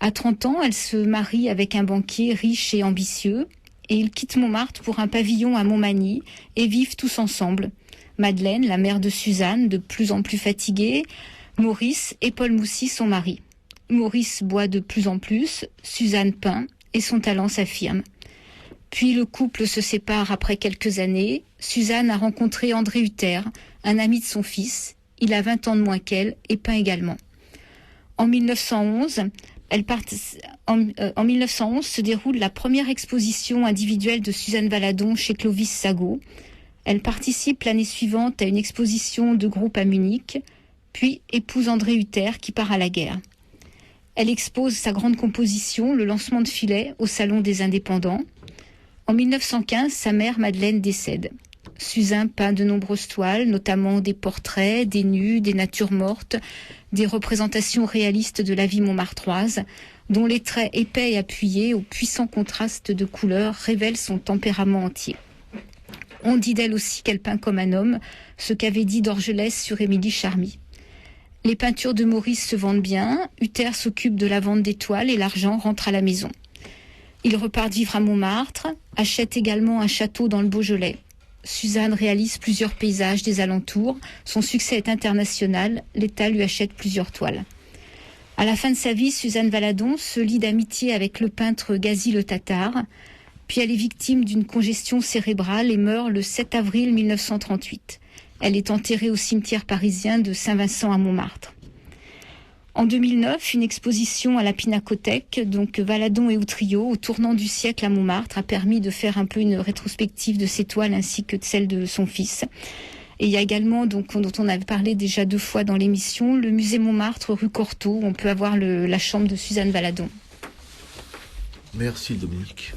À 30 ans, elle se marie avec un banquier riche et ambitieux, et ils quittent Montmartre pour un pavillon à Montmagny et vivent tous ensemble. Madeleine, la mère de Suzanne, de plus en plus fatiguée, Maurice et Paul Moussy, son mari. Maurice boit de plus en plus, Suzanne peint et son talent s'affirme. Puis le couple se sépare après quelques années. Suzanne a rencontré André Hutter, un ami de son fils. Il a 20 ans de moins qu'elle et peint également. En 1911, en 1911 se déroule la première exposition individuelle de Suzanne Valadon chez Clovis Sagot. Elle participe l'année suivante à une exposition de groupe à Munich, puis épouse André Hutter qui part à la guerre. Elle expose sa grande composition, Le lancement de filet, au Salon des Indépendants. En 1915, sa mère Madeleine décède. Suzanne peint de nombreuses toiles, notamment des portraits, des nus, des natures mortes, des représentations réalistes de la vie montmartroise, dont les traits épais et appuyés, aux puissants contrastes de couleurs, révèlent son tempérament entier. On dit d'elle aussi qu'elle peint comme un homme, ce qu'avait dit Dorgelès sur Émilie Charmy. Les peintures de Maurice se vendent bien, Hutter s'occupe de la vente des toiles et l'argent rentre à la maison. Il repart vivre à Montmartre, achète également un château dans le Beaujolais. Suzanne réalise plusieurs paysages des alentours, son succès est international, l'État lui achète plusieurs toiles. À la fin de sa vie, Suzanne Valadon se lie d'amitié avec le peintre Gazi le Tatar, puis elle est victime d'une congestion cérébrale et meurt le 7 avril 1938. Elle est enterrée au cimetière parisien de Saint-Vincent à Montmartre. En 2009, une exposition à la Pinacothèque, donc Valadon et Outrio, au tournant du siècle à Montmartre, a permis de faire un peu une rétrospective de ses toiles ainsi que de celles de son fils. Et il y a également, donc, dont on avait parlé déjà 2 fois dans l'émission, le musée Montmartre, rue Cortot, où on peut avoir la chambre de Suzanne Valadon. Merci Dominique.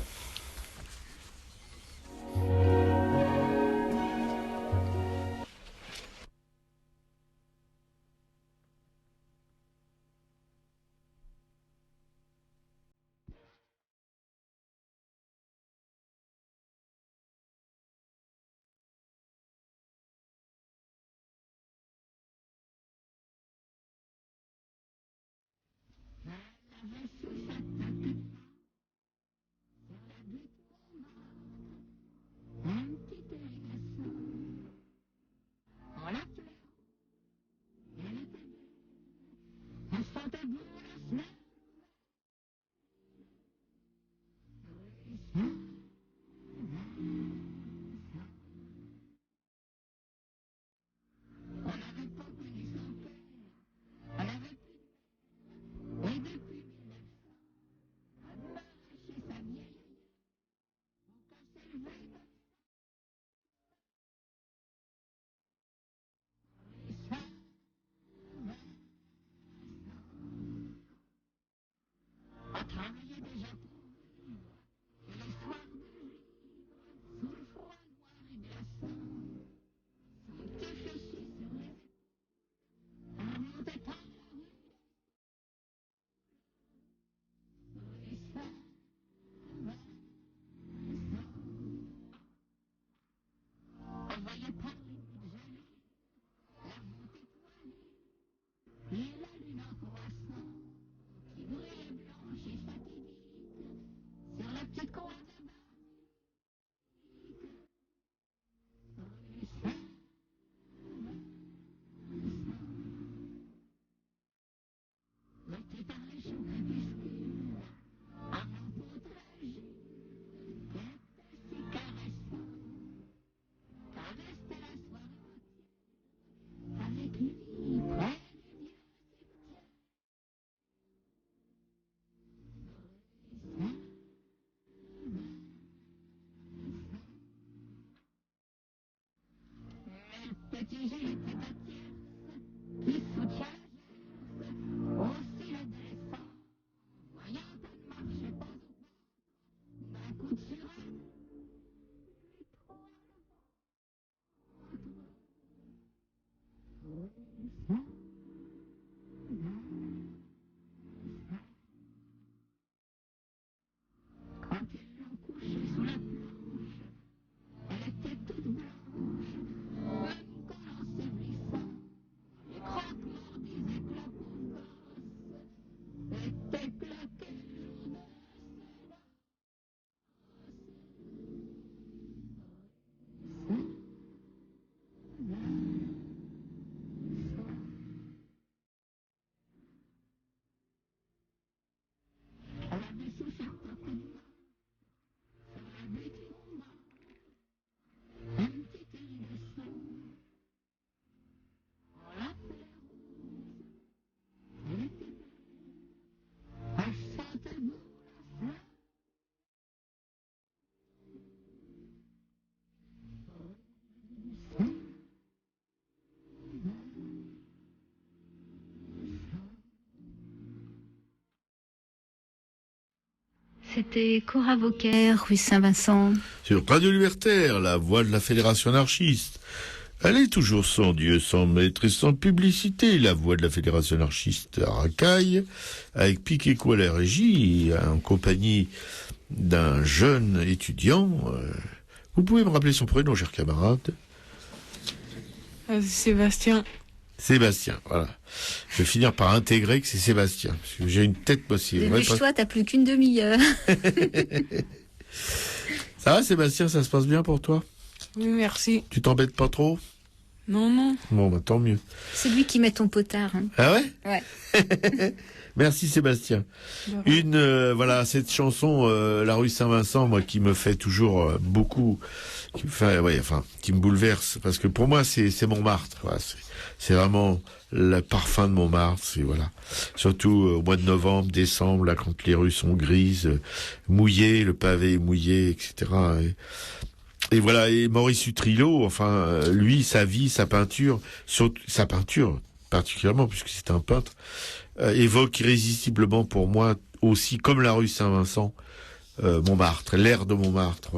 C'était Cora Vauquer, rue Saint-Vincent. Sur Radio Libertaire, la voix de la Fédération anarchiste. Elle est toujours sans Dieu, sans maître et sans publicité, la voix de la Fédération anarchiste à Racaille, avec Piquet-Co à la régie, en compagnie d'un jeune étudiant. Vous pouvez me rappeler son prénom, cher camarade? Sébastien. Sébastien, voilà. Je vais finir par intégrer que c'est Sébastien, parce que j'ai une tête possible. Dépêche-toi, t'as plus qu'une demi-heure. Ça va, Sébastien, ça se passe bien pour toi? Oui, merci. Tu t'embêtes pas trop? Non, non. Bon, bah tant mieux. C'est lui qui met ton potard. Hein. Ah ouais? Ouais. Merci Sébastien. Voilà, cette chanson, La rue Saint-Vincent, moi, qui me fait toujours beaucoup, qui me bouleverse, parce que pour moi, c'est Montmartre. Voilà, c'est vraiment le parfum de Montmartre. C'est voilà, surtout au mois de novembre, décembre, là, quand les rues sont grises, mouillées, le pavé est mouillé, etc. Et voilà, et Maurice Utrillo, lui, sa vie, sa peinture particulièrement, puisque c'est un peintre, évoque irrésistiblement pour moi aussi, comme la rue Saint-Vincent, Montmartre, l'air de Montmartre,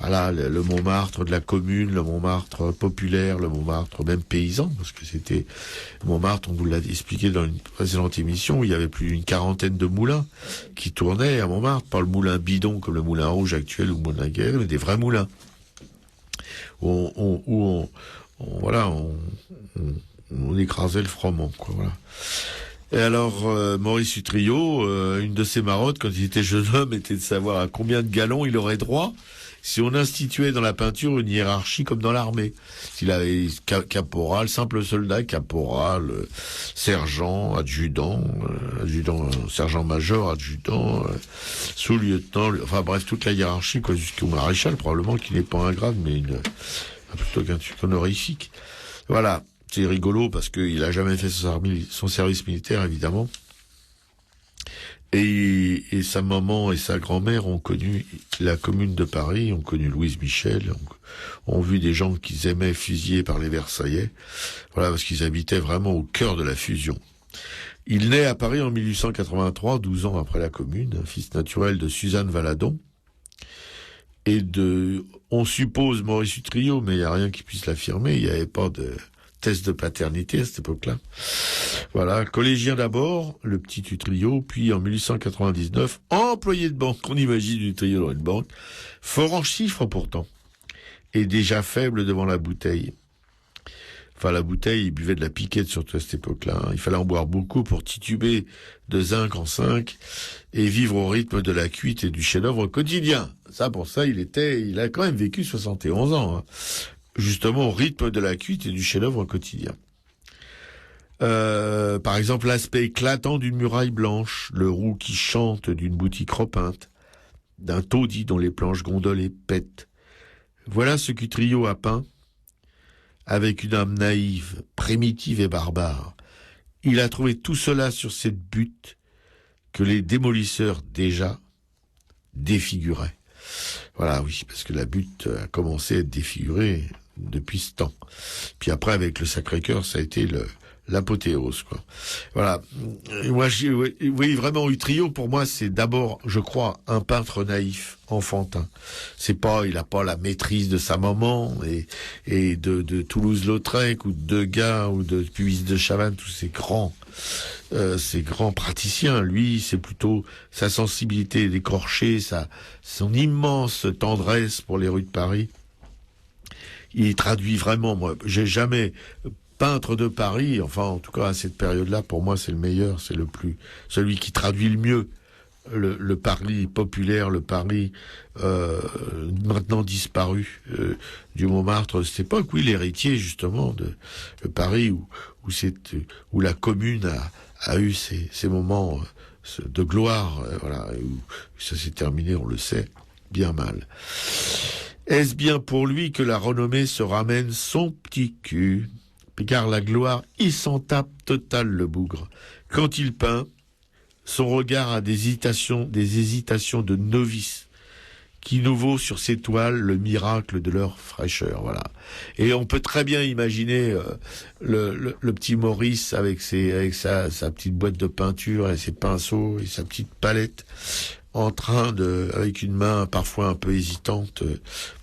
le Montmartre de la commune, le Montmartre populaire, le Montmartre même paysan, parce que c'était Montmartre, on vous l'a expliqué dans une précédente émission, où il y avait plus d'une quarantaine de moulins qui tournaient à Montmartre, pas le moulin bidon comme le moulin rouge actuel ou le moulin guerre, mais des vrais moulins. Où on écrasait le froment, quoi, voilà. Et alors, Maurice Utrillo, une de ses marottes, quand il était jeune homme, était de savoir à combien de galons il aurait droit si on instituait dans la peinture une hiérarchie comme dans l'armée. S'il avait caporal, simple soldat, caporal, sergent, adjudant, sergent-major, adjudant, sous-lieutenant, enfin bref, toute la hiérarchie, quoi, jusqu'au maréchal, probablement, qui n'est pas un grade, mais plutôt qu'un truc honorifique. Voilà. C'est rigolo parce qu'il a jamais fait son service militaire, évidemment. Et sa maman et sa grand-mère ont connu la Commune de Paris, ont connu Louise Michel, ont vu des gens qu'ils aimaient fusillés par les Versaillais. Voilà, parce qu'ils habitaient vraiment au cœur de la fusion. Il naît à Paris en 1883, 12 ans après la Commune, un fils naturel de Suzanne Valadon. On suppose Maurice Utrillo, mais il n'y a rien qui puisse l'affirmer, il n'y avait pas de test de paternité à cette époque-là. Voilà, collégien d'abord, le petit Utrillo, puis en 1899, employé de banque. On imagine Utrillo dans une banque, fort en chiffres pourtant, et déjà faible devant la bouteille. Enfin, la bouteille, il buvait de la piquette surtout à cette époque-là. Il fallait en boire beaucoup pour tituber de zinc en zinc et vivre au rythme de la cuite et du chef-d'œuvre quotidien. Pour ça, il a quand même vécu 71 ans. Hein. Justement au rythme de la cuite et du chef-d'œuvre quotidien. Par exemple, l'aspect éclatant d'une muraille blanche, le roux qui chante d'une boutique repeinte, d'un taudis dont les planches gondolées pètent. Voilà ce qu'Utrillo a peint, avec une âme naïve, primitive et barbare. Il a trouvé tout cela sur cette butte que les démolisseurs déjà défiguraient. Voilà, oui, parce que la butte a commencé à être défigurée depuis ce temps. Puis après, avec le Sacré-Cœur, ça a été l'apothéose, quoi. Voilà. Moi, oui, vraiment, Utrillo, pour moi, c'est d'abord, je crois, un peintre naïf, enfantin. Il a pas la maîtrise de sa maman et de Toulouse-Lautrec ou de Degas ou de Puvis de Chavannes, tous ces grands praticiens. Lui, c'est plutôt sa sensibilité d'écorché, son immense tendresse pour les rues de Paris. Il traduit vraiment, moi, j'ai jamais peintre de Paris, enfin, en tout cas, à cette période-là, pour moi, c'est le meilleur, celui qui traduit le mieux le Paris populaire, le Paris, maintenant disparu, du Montmartre de cette époque, oui, l'héritier, justement, de le Paris où la commune a eu ses moments de gloire, voilà, où ça s'est terminé, on le sait, bien mal. Est-ce bien pour lui que la renommée se ramène son petit cul? Car la gloire, il s'en tape total, le bougre. Quand il peint, son regard a des hésitations de novice, qui nous vaut sur ses toiles le miracle de leur fraîcheur, voilà. Et on peut très bien imaginer le petit Maurice avec sa petite boîte de peinture et ses pinceaux et sa petite palette, en train de, avec une main parfois un peu hésitante,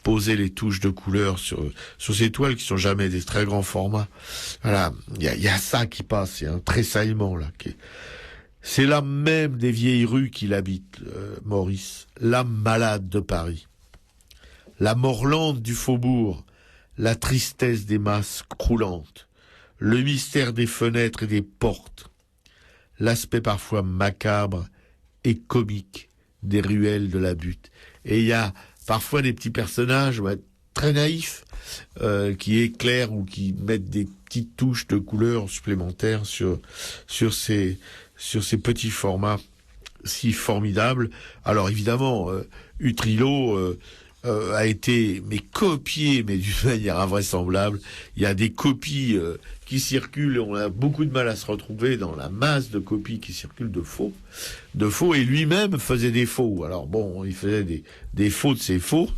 poser les touches de couleur sur ces toiles qui sont jamais des très grands formats. Voilà, il y a ça qui passe, il y a un tressaillement là. C'est l'âme même des vieilles rues qu'il habite, Maurice, l'âme malade de Paris, la morlande du faubourg, la tristesse des masses croulantes, le mystère des fenêtres et des portes, l'aspect parfois macabre et comique des ruelles de la butte. Et il y a parfois des petits personnages très naïfs qui éclairent ou qui mettent des petites touches de couleurs supplémentaires sur ces petits formats si formidables. Alors évidemment, Utrillo a été copié, mais d'une manière invraisemblable. Il y a des copies qui circulent, on a beaucoup de mal à se retrouver dans la masse de copies qui circulent de faux, et lui-même faisait des faux. Alors bon, il faisait des faux de ses faux.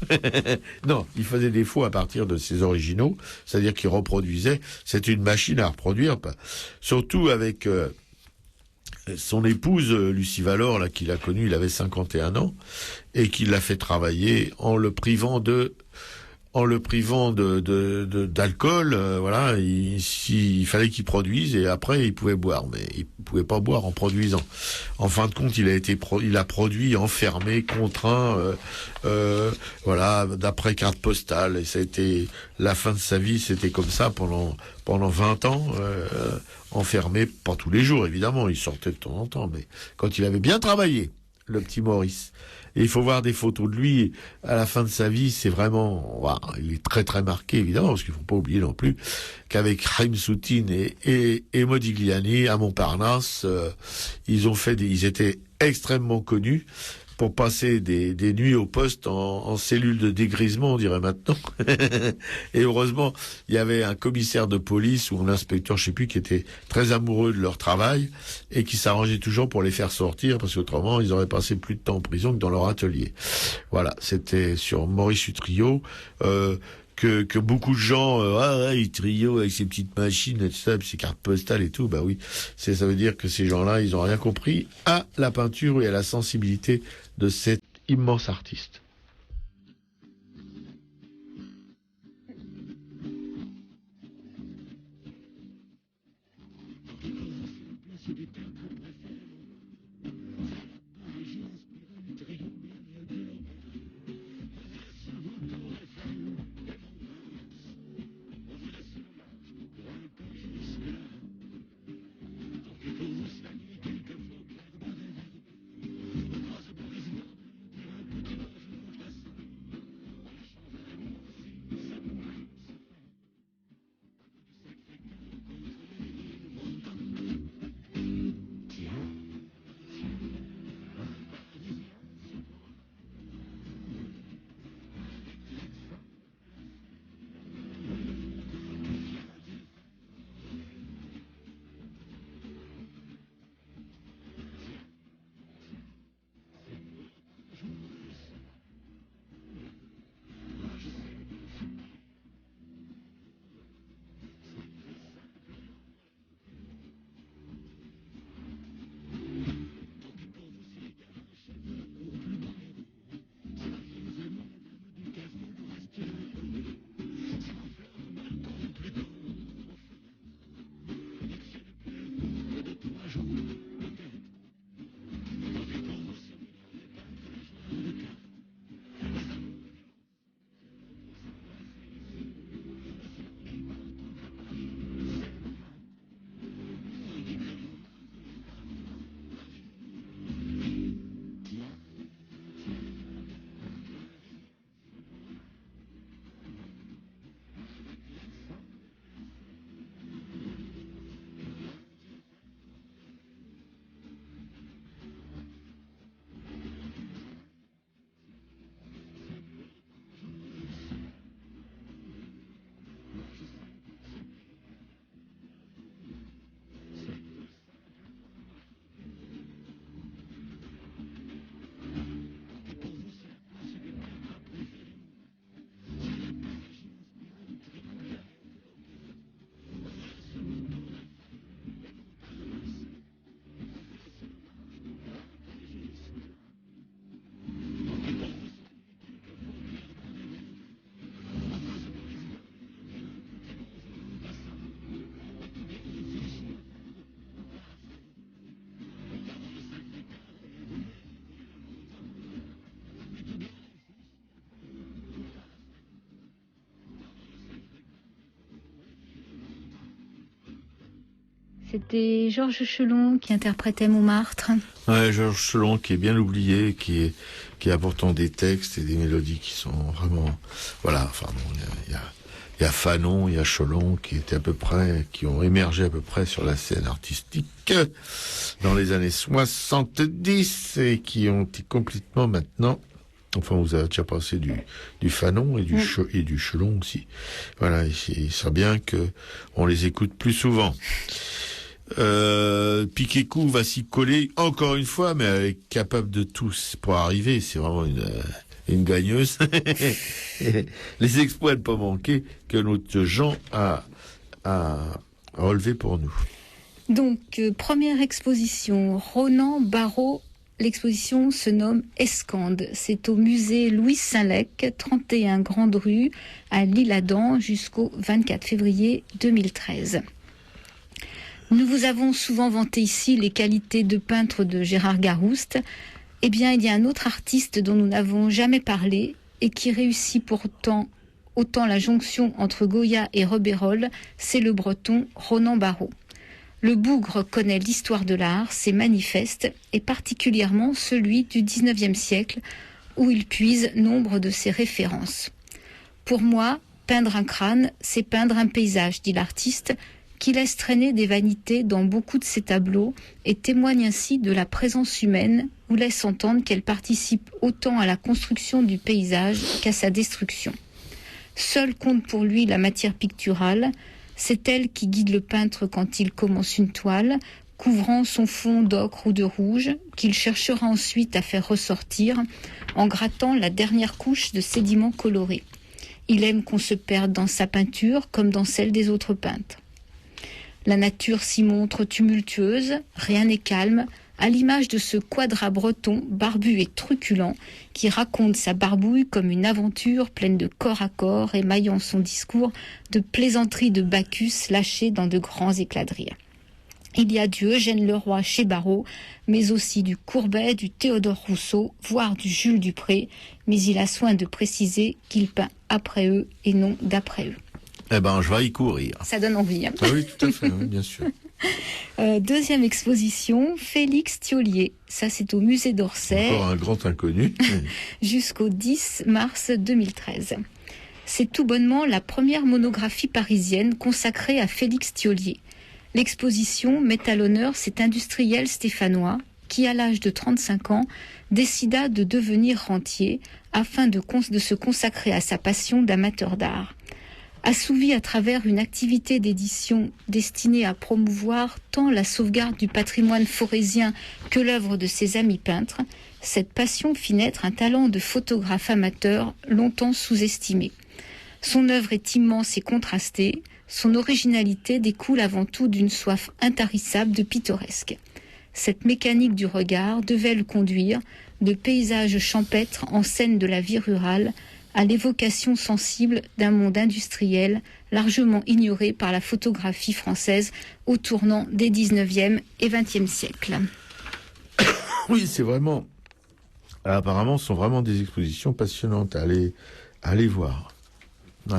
Non, il faisait des faux à partir de ses originaux, c'est-à-dire qu'il reproduisait. C'est une machine à reproduire, surtout avec son épouse, Lucie Valor, là, qu'il a connue, il avait 51 ans, et qui l'a fait travailler en le privant d'alcool, voilà, il fallait qu'il produise et après il pouvait boire, mais il pouvait pas boire en produisant. En fin de compte, il a produit enfermé, contraint, voilà, d'après carte postale, et ça a été la fin de sa vie, c'était comme ça pendant 20 ans, enfermé, pas tous les jours évidemment, il sortait de temps en temps, mais quand il avait bien travaillé, le petit Maurice. Et il faut voir des photos de lui à la fin de sa vie, c'est vraiment, il est très très marqué évidemment, parce qu'il faut pas oublier non plus qu'avec Haïm Soutine et Modigliani à Montparnasse, ils étaient extrêmement connus pour passer des nuits au poste en cellule de dégrisement, on dirait maintenant. Et heureusement, il y avait un commissaire de police ou un inspecteur, je sais plus, qui était très amoureux de leur travail et qui s'arrangeait toujours pour les faire sortir, parce qu'autrement, ils auraient passé plus de temps en prison que dans leur atelier. Voilà, c'était sur Maurice Utrillo. Que beaucoup de gens, Utrillo avec ses petites machines et tout ça, ses cartes postales et tout, bah oui, ça veut dire que ces gens-là, ils ont rien compris à la peinture et à la sensibilité de cet immense artiste. C'était Georges Chelon qui interprétait Montmartre. Ouais, Georges Chelon qui est bien oublié, qui a pourtant des textes et des mélodies qui sont vraiment, voilà. Enfin bon, il y a Fanon, il y a Chelon qui ont émergé à peu près sur la scène artistique dans les années 70 et qui ont été complètement maintenant. Enfin, vous avez déjà passé du Fanon et du Chelon aussi. Voilà, il serait bien que on les écoute plus souvent. Piquet-Cou va s'y coller encore une fois, mais elle est capable de tout pour arriver. C'est vraiment une gagneuse. Les exploits ne pas manquer que notre Jean a relevé pour nous. Donc, première exposition, Ronan Barrault. L'exposition se nomme Escande. C'est au musée Louis Saint-Lec, 31 Grande Rue, à l'Isle-Adam, jusqu'au 24 février 2013. Nous vous avons souvent vanté ici les qualités de peintre de Gérard Garouste. Eh bien, il y a un autre artiste dont nous n'avons jamais parlé et qui réussit pourtant autant la jonction entre Goya et Rebérol, c'est le breton Ronan Barrault. Le bougre connaît l'histoire de l'art, ses manifestes, et particulièrement celui du XIXe siècle, où il puise nombre de ses références. Pour moi, peindre un crâne, c'est peindre un paysage, dit l'artiste, qui laisse traîner des vanités dans beaucoup de ses tableaux et témoigne ainsi de la présence humaine ou laisse entendre qu'elle participe autant à la construction du paysage qu'à sa destruction. Seule compte pour lui la matière picturale, c'est elle qui guide le peintre quand il commence une toile, couvrant son fond d'ocre ou de rouge, qu'il cherchera ensuite à faire ressortir en grattant la dernière couche de sédiments colorés. Il aime qu'on se perde dans sa peinture comme dans celle des autres peintres. La nature s'y montre tumultueuse, rien n'est calme, à l'image de ce quadra breton barbu et truculent qui raconte sa barbouille comme une aventure pleine de corps à corps, émaillant son discours de plaisanteries de Bacchus lâchées dans de grands éclats de rire. Il y a du Eugène Leroy chez Barrault, mais aussi du Courbet, du Théodore Rousseau, voire du Jules Dupré, mais il a soin de préciser qu'il peint après eux et non d'après eux. Eh ben, je vais y courir. Ça donne envie. Hein. Ah oui, tout à fait, oui, bien sûr. Deuxième exposition, Félix Thiollier. Ça, c'est au musée d'Orsay. Encore un grand inconnu. Jusqu'au 10 mars 2013. C'est tout bonnement la première monographie parisienne consacrée à Félix Thiollier. L'exposition met à l'honneur cet industriel stéphanois qui, à l'âge de 35 ans, décida de devenir rentier afin de se consacrer à sa passion d'amateur d'art. Assouvi à travers une activité d'édition destinée à promouvoir tant la sauvegarde du patrimoine forésien que l'œuvre de ses amis peintres, cette passion fit naître un talent de photographe amateur longtemps sous-estimé. Son œuvre est immense et contrastée, son originalité découle avant tout d'une soif intarissable de pittoresque. Cette mécanique du regard devait le conduire, de paysages champêtres en scène de la vie rurale, à l'évocation sensible d'un monde industriel largement ignoré par la photographie française au tournant des 19e et 20e siècles. Oui, c'est vraiment... Apparemment, ce sont vraiment des expositions passionnantes à aller voir. Ouais.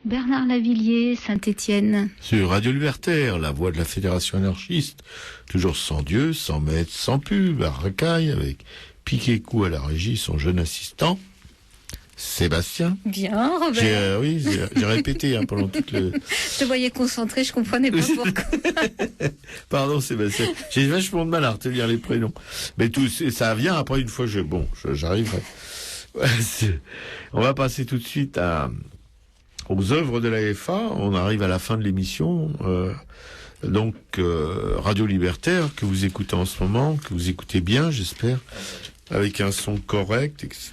Bernard Lavillier, Saint-Étienne. Sur Radio Libertaire, la voix de la Fédération anarchiste, toujours sans Dieu, sans maître, sans pub, à Racaille, avec Piquet-Cou à la régie, son jeune assistant, Sébastien. Bien, Robert. J'ai répété pendant toute le... Je te voyais concentré, je comprenais pas pourquoi. Pardon Sébastien, j'ai vachement de mal à retenir les prénoms. Mais tout ça vient après une fois j'arriverai. On va passer tout de suite aux œuvres de la FA. On arrive à la fin de l'émission. Radio Libertaire, que vous écoutez en ce moment, que vous écoutez bien, j'espère, avec un son correct, etc.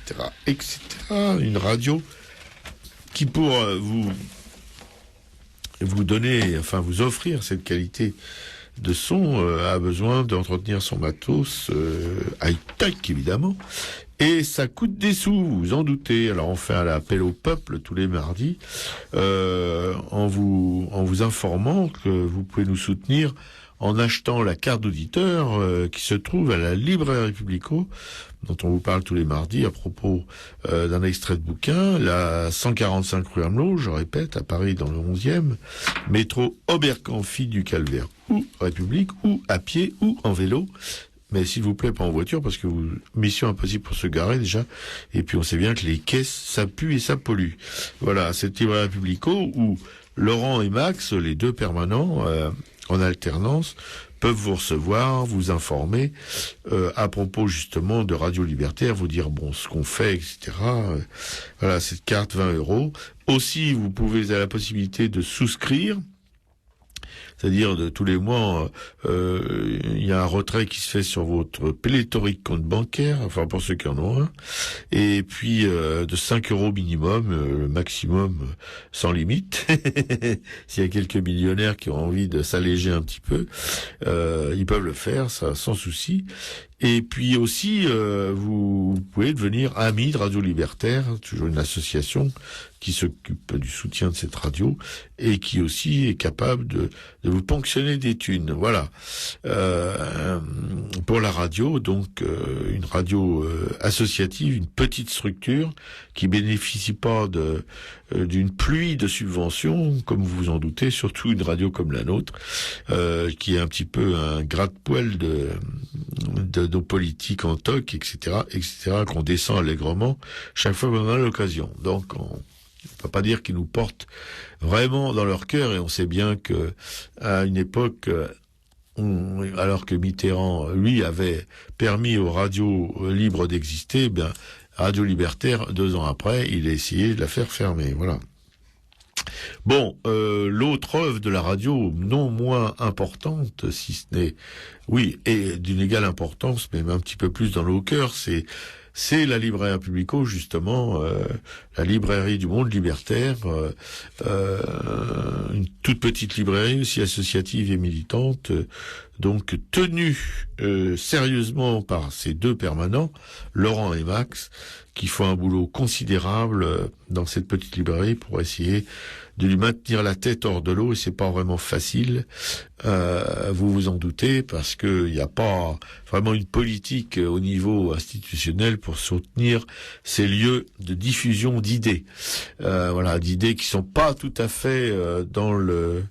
Une radio qui pour vous donner, enfin vous offrir cette qualité de son, a besoin d'entretenir son matos high-tech, évidemment. Et ça coûte des sous, vous en doutez. Alors on fait un appel au peuple tous les mardis, en vous informant que vous pouvez nous soutenir en achetant la carte d'auditeur qui se trouve à la Librairie Publico, dont on vous parle tous les mardis à propos d'un extrait de bouquin, la 145 rue Amelot, je répète, à Paris dans le 11e, métro Oberkampf du Calvaire, ou République, ou à pied, ou en vélo. Mais s'il vous plaît, pas en voiture, parce que mission impossible pour se garer déjà. Et puis on sait bien que les caisses, ça pue et ça pollue. Voilà, cette Librairie Publico où Laurent et Max, les deux permanents, en alternance, peuvent vous recevoir, vous informer à propos justement de Radio Libertaire, vous dire ce qu'on fait, etc. Voilà, cette carte 20 €. Aussi, vous avez la possibilité de souscrire. C'est-à-dire de tous les mois, il y a un retrait qui se fait sur votre pléthorique compte bancaire, enfin pour ceux qui en ont un, et puis de 5 € minimum, le maximum sans limite. S'il y a quelques millionnaires qui ont envie de s'alléger un petit peu, ils peuvent le faire, ça sans souci. Et puis aussi, vous pouvez devenir ami de Radio Libertaire, toujours une association qui s'occupe du soutien de cette radio et qui aussi est capable de vous ponctionner des thunes. Voilà. Pour la radio, donc une radio associative, une petite structure qui bénéficie pas d'une pluie de subventions, comme vous vous en doutez, surtout une radio comme la nôtre, qui est un petit peu un gratte-poil de nos politiques en toc, etc., qu'on descend allègrement chaque fois qu'on a l'occasion. Donc, on ne peut pas dire qu'ils nous portent vraiment dans leur cœur, et on sait bien que à une époque, alors que Mitterrand, lui, avait permis aux radios libres d'exister, Radio Libertaire, 2 ans après, il a essayé de la faire fermer. Voilà. Bon, l'autre œuvre de la radio, non moins importante, si ce n'est, oui, et d'une égale importance, mais un petit peu plus dans nos cœurs, c'est la Librairie Publico, justement, la librairie du monde libertaire, une toute petite librairie aussi associative et militante, donc tenue sérieusement par ces deux permanents, Laurent et Max, qui font un boulot considérable dans cette petite librairie pour essayer de lui maintenir la tête hors de l'eau, et c'est pas vraiment facile, vous vous en doutez, parce que il n'y a pas vraiment une politique au niveau institutionnel pour soutenir ces lieux de diffusion d'idées. Voilà, d'idées qui sont pas tout à fait dans le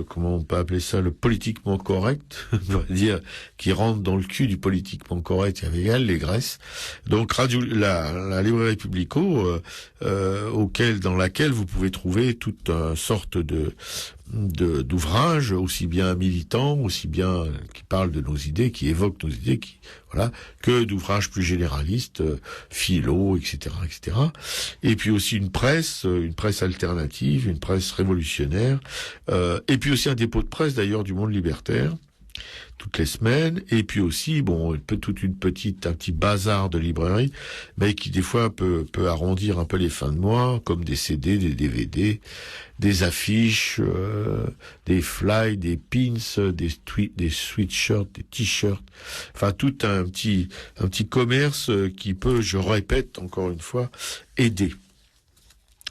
comment on peut appeler ça, le politiquement correct, on va dire, qui rentre dans le cul du politiquement correct avec elle, les graisses. Donc la librairie Publico, dans laquelle vous pouvez trouver toute sorte d'ouvrages, aussi bien militants, aussi bien qui parlent de nos idées, qui évoquent nos idées, que d'ouvrages plus généralistes, philo, etc., etc. Et puis aussi une presse alternative, une presse révolutionnaire, et puis aussi un dépôt de presse d'ailleurs du monde libertaire, toutes les semaines, et puis aussi, un petit bazar de librairie, mais qui des fois peut arrondir un peu les fins de mois, comme des CD, des DVD, des affiches, des fly, des pins, des sweatshirts, des t-shirts, enfin tout un petit commerce qui peut, je répète encore une fois, aider.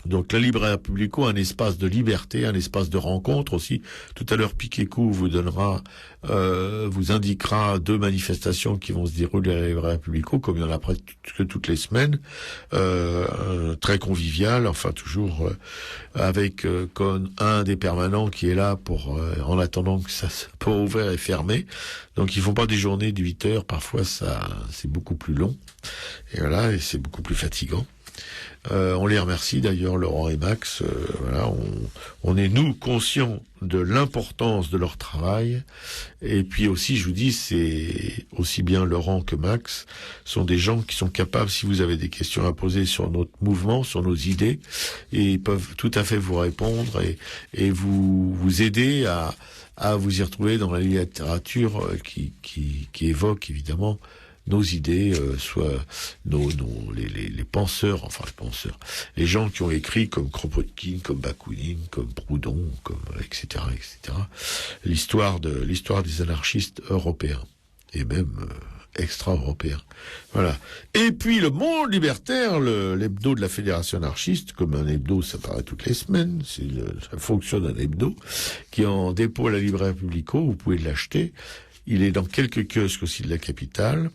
Donc la libraire Publico, un espace de liberté, un espace de rencontre aussi. Tout à l'heure, Piquet-Cou vous indiquera 2 manifestations qui vont se dérouler à la libraire Publico, comme il y en a presque toutes les semaines. Très convivial, enfin toujours avec comme un des permanents qui est là pour en attendant que ça soit ouvert et fermé. Donc ils font pas des journées de 8 heures, parfois c'est beaucoup plus long. Et voilà, et c'est beaucoup plus fatigant. On les remercie d'ailleurs, Laurent et Max. Voilà, on est nous conscients de l'importance de leur travail. Et puis aussi, je vous dis, c'est aussi bien Laurent que Max sont des gens qui sont capables, si vous avez des questions à poser sur notre mouvement, sur nos idées, et ils peuvent tout à fait vous répondre et vous aider à vous y retrouver dans la littérature qui évoque évidemment nos idées, soit les penseurs, les gens qui ont écrit comme Kropotkin, comme Bakounine, comme Proudhon, comme etc. L'histoire des anarchistes européens et même extra-européens. Voilà. Et puis le Monde libertaire, l'hebdo de la Fédération anarchiste, comme un hebdo, ça paraît toutes les semaines, ça fonctionne un hebdo, qui est en dépôt à la libraire Publico, vous pouvez l'acheter. Il est dans quelques kiosques aussi de la capitale.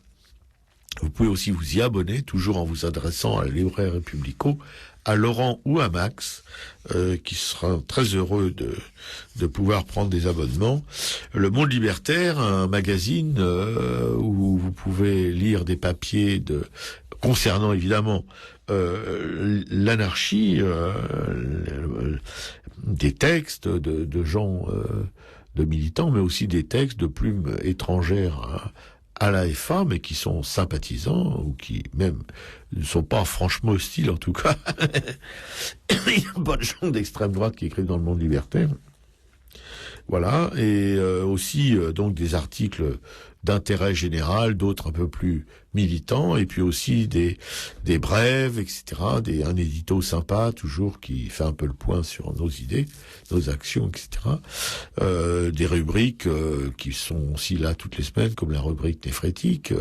Vous pouvez aussi vous y abonner, toujours en vous adressant à la libraire Publico, à Laurent ou à Max, qui sera très heureux de pouvoir prendre des abonnements. Le Monde libertaire, un magazine où vous pouvez lire des papiers concernant évidemment l'anarchie, des textes de gens, de militants, mais aussi des textes de plumes étrangères à la FA, mais qui sont sympathisants, ou qui même ne sont pas franchement hostiles en tout cas. Il y a pas de gens d'extrême droite qui écrivent dans le Monde libertaire. Voilà, et aussi donc des articles d'intérêt général, d'autres un peu plus militants, et puis aussi des brèves, etc., un édito sympa, toujours, qui fait un peu le point sur nos idées, nos actions, etc., des rubriques qui sont aussi là toutes les semaines, comme la rubrique néphrétique,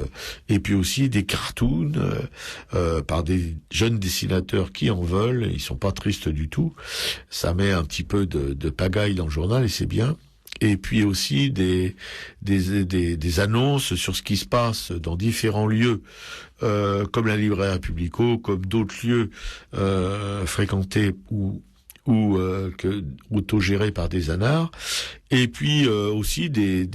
et puis aussi des cartoons par des jeunes dessinateurs qui en veulent, et ils sont pas tristes du tout. Ça met un petit peu de pagaille dans le journal, et c'est bien. Et puis aussi des annonces sur ce qui se passe dans différents lieux, comme la libraire Publico, comme d'autres lieux fréquentés ou autogérés par des anards, et puis aussi des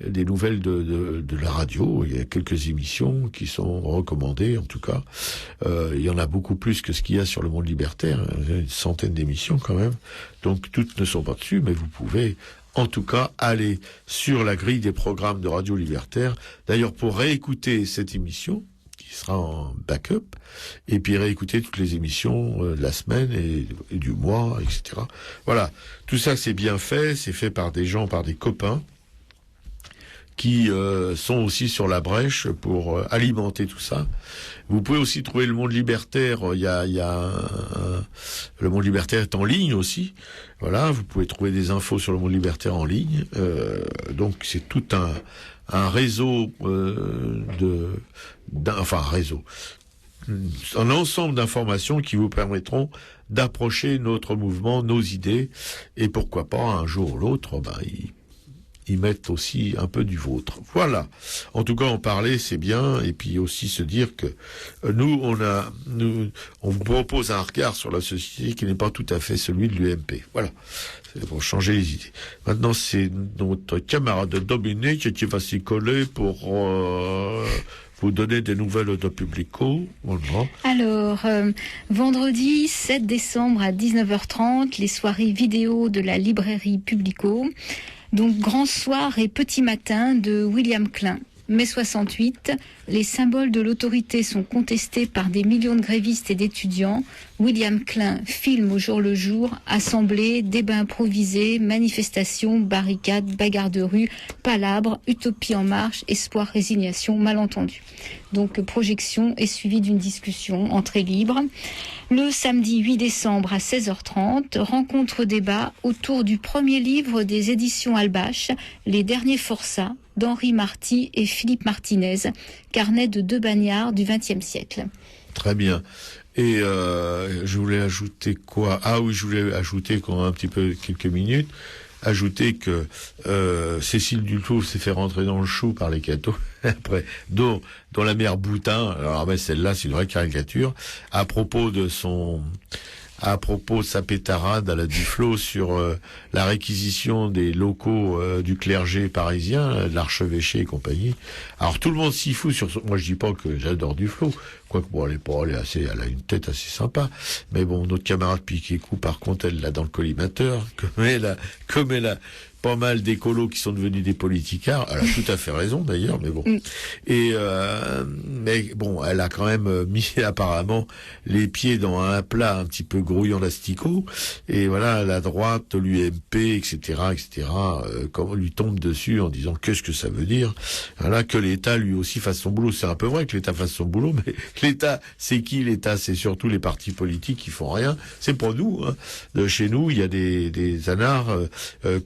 nouvelles de la radio. Il y a quelques émissions qui sont recommandées, en tout cas. Il y en a beaucoup plus que ce qu'il y a sur le Monde libertaire, une centaine d'émissions quand même, donc toutes ne sont pas dessus, mais vous pouvez en tout cas aller sur la grille des programmes de Radio Libertaire, d'ailleurs pour réécouter cette émission, qui sera en backup, et puis réécouter toutes les émissions de la semaine et du mois, etc. Voilà, tout ça c'est bien fait, c'est fait par des gens, par des copains, qui sont aussi sur la brèche pour alimenter tout ça. Vous pouvez aussi trouver le Monde libertaire, le Monde libertaire est en ligne aussi. Voilà, vous pouvez trouver des infos sur le Monde libertaire en ligne. Donc c'est tout un réseau un ensemble d'informations qui vous permettront d'approcher notre mouvement, nos idées, et pourquoi pas un jour ou l'autre, ils mettent aussi un peu du vôtre. Voilà. En tout cas, en parler, c'est bien, et puis aussi se dire que nous, on vous propose un regard sur la société qui n'est pas tout à fait celui de l'UMP. Voilà. C'est pour changer les idées. Maintenant, c'est notre camarade Dominique qui va s'y coller pour vous donner des nouvelles de Publico. Voilà. Alors, vendredi 7 décembre à 19h30, les soirées vidéo de la librairie Publico. Donc, grand soir et petit matin de William Klein. Mai 68, les symboles de l'autorité sont contestés par des millions de grévistes et d'étudiants. William Klein filme au jour le jour, assemblées, débats improvisés, manifestations, barricades, bagarres de rue, palabres, utopie en marche, espoir, résignation, malentendu. Donc projection est suivie d'une discussion, entrée libre. Le samedi 8 décembre à 16h30, rencontre-débat autour du premier livre des éditions Albache, Les Derniers Forçats, d'Henri Marty et Philippe Martinez, carnet de 2 bagnards du XXe siècle. Très bien. Et je voulais ajouter quoi? Ah oui, je voulais ajouter qu'on a un petit peu quelques minutes. Ajouter que Cécile Duflot s'est fait rentrer dans le chou par les cathos, après, dont la mère Boutin. Alors ben, celle-là, c'est une vraie caricature. À propos de sa pétarade à la Duflot sur la réquisition des locaux du clergé parisien, de l'archevêché et compagnie. Alors tout le monde s'y fout sur moi je dis pas que j'adore Duflot, quoique bon elle a une tête assez sympa. Mais bon, notre camarade Piquet-Cou, par contre, elle l'a dans le collimateur, comme elle a pas mal d'écolos qui sont devenus des politicards. Elle a tout à fait raison d'ailleurs, mais bon. Et mais bon, elle a quand même mis apparemment les pieds dans un plat un petit peu grouillant d'asticot. Et voilà, la droite, l'UMP, etc., comme on lui tombe dessus en disant qu'est-ce que ça veut dire. Voilà, que l'État lui aussi fasse son boulot. C'est un peu vrai que l'État fasse son boulot, mais l'État, c'est qui l'État? C'est surtout les partis politiques qui font rien. C'est pour nous. Hein. De chez nous, il y a des anards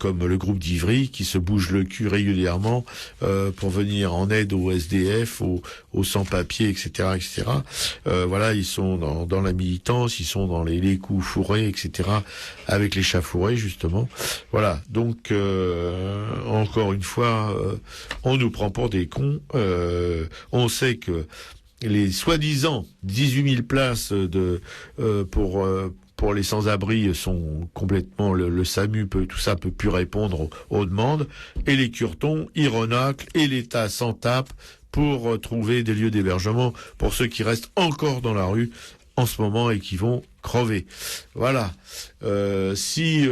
comme le groupe d'Ivry qui se bouge le cul régulièrement pour venir en aide aux SDF, aux sans-papiers, etc. Voilà, ils sont dans la militance, ils sont dans les coups fourrés, etc. avec les chats fourrés, justement. Voilà, donc encore une fois, on nous prend pour des cons. On sait que les soi-disant 18 000 places pour les sans-abri sont complètement le SAMU tout ça peut plus répondre aux demandes, et les curtons ils renaclent et l'État s'en tape pour trouver des lieux d'hébergement pour ceux qui restent encore dans la rue en ce moment et qui vont crever. Voilà. Si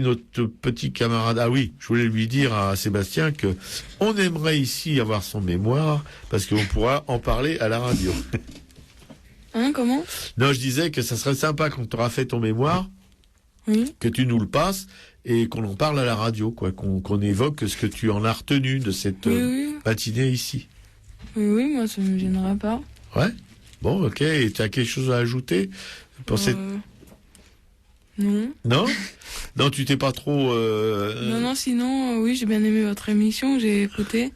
notre petit camarade, ah oui, je voulais lui dire à Sébastien que on aimerait ici avoir son mémoire parce qu'on pourra en parler à la radio. Hein, comment? Non, je disais que ça serait sympa quand tu auras fait ton mémoire, Oui. que tu nous le passes et qu'on en parle à la radio, quoi, qu'on évoque ce que tu en as retenu de cette matinée ici. Oui, moi ça me gênera pas. Ouais. Bon, ok. Et tu as quelque chose à ajouter pour cette... Non. Non? Non, tu t'es pas trop... Non, sinon, oui, j'ai bien aimé votre émission, j'ai écouté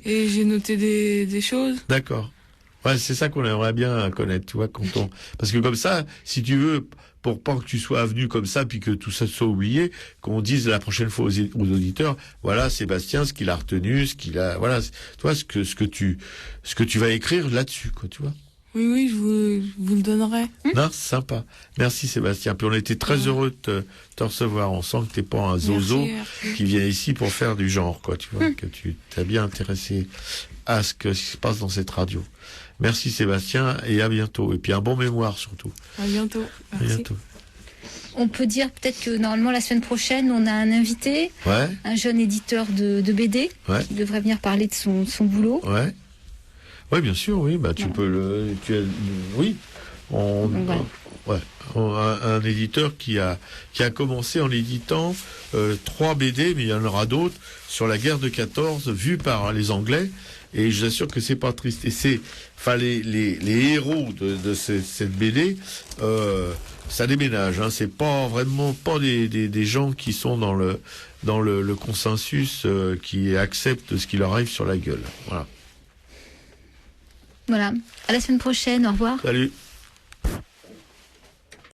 et j'ai noté des choses. D'accord. Ouais, c'est ça qu'on aimerait bien connaître, tu vois, parce que comme ça, si tu veux, pour pas que tu sois venu comme ça, puis que tout ça soit oublié, qu'on dise la prochaine fois aux auditeurs, voilà, Sébastien, ce qu'il a retenu, voilà, tu vois, ce que tu vas écrire là-dessus, quoi, tu vois. Oui, je vous le donnerai. Non, c'est sympa. Merci Sébastien. Puis on était très heureux de te recevoir. On sent que t'es pas un zozo qui vient ici pour faire du genre, quoi, tu vois, que tu t'as bien intéressé à ce qui se passe dans cette radio. Merci Sébastien et à bientôt. Et puis un bon mémoire surtout. À bientôt. Merci. À bientôt. On peut dire peut-être que normalement la semaine prochaine on a un invité, un jeune éditeur de BD qui devrait venir parler de son boulot. Ouais. Oui, bien sûr, oui. Bah, tu peux oui. Un éditeur qui a commencé en éditant 3 BD, mais il y en aura d'autres sur la guerre de 14 vue par les Anglais. Et je vous assure que c'est pas triste. Et les héros de cette BD, ça déménage. Hein. C'est pas vraiment pas des gens qui sont dans le consensus qui acceptent ce qui leur arrive sur la gueule. Voilà. Voilà. À la semaine prochaine. Au revoir. Salut.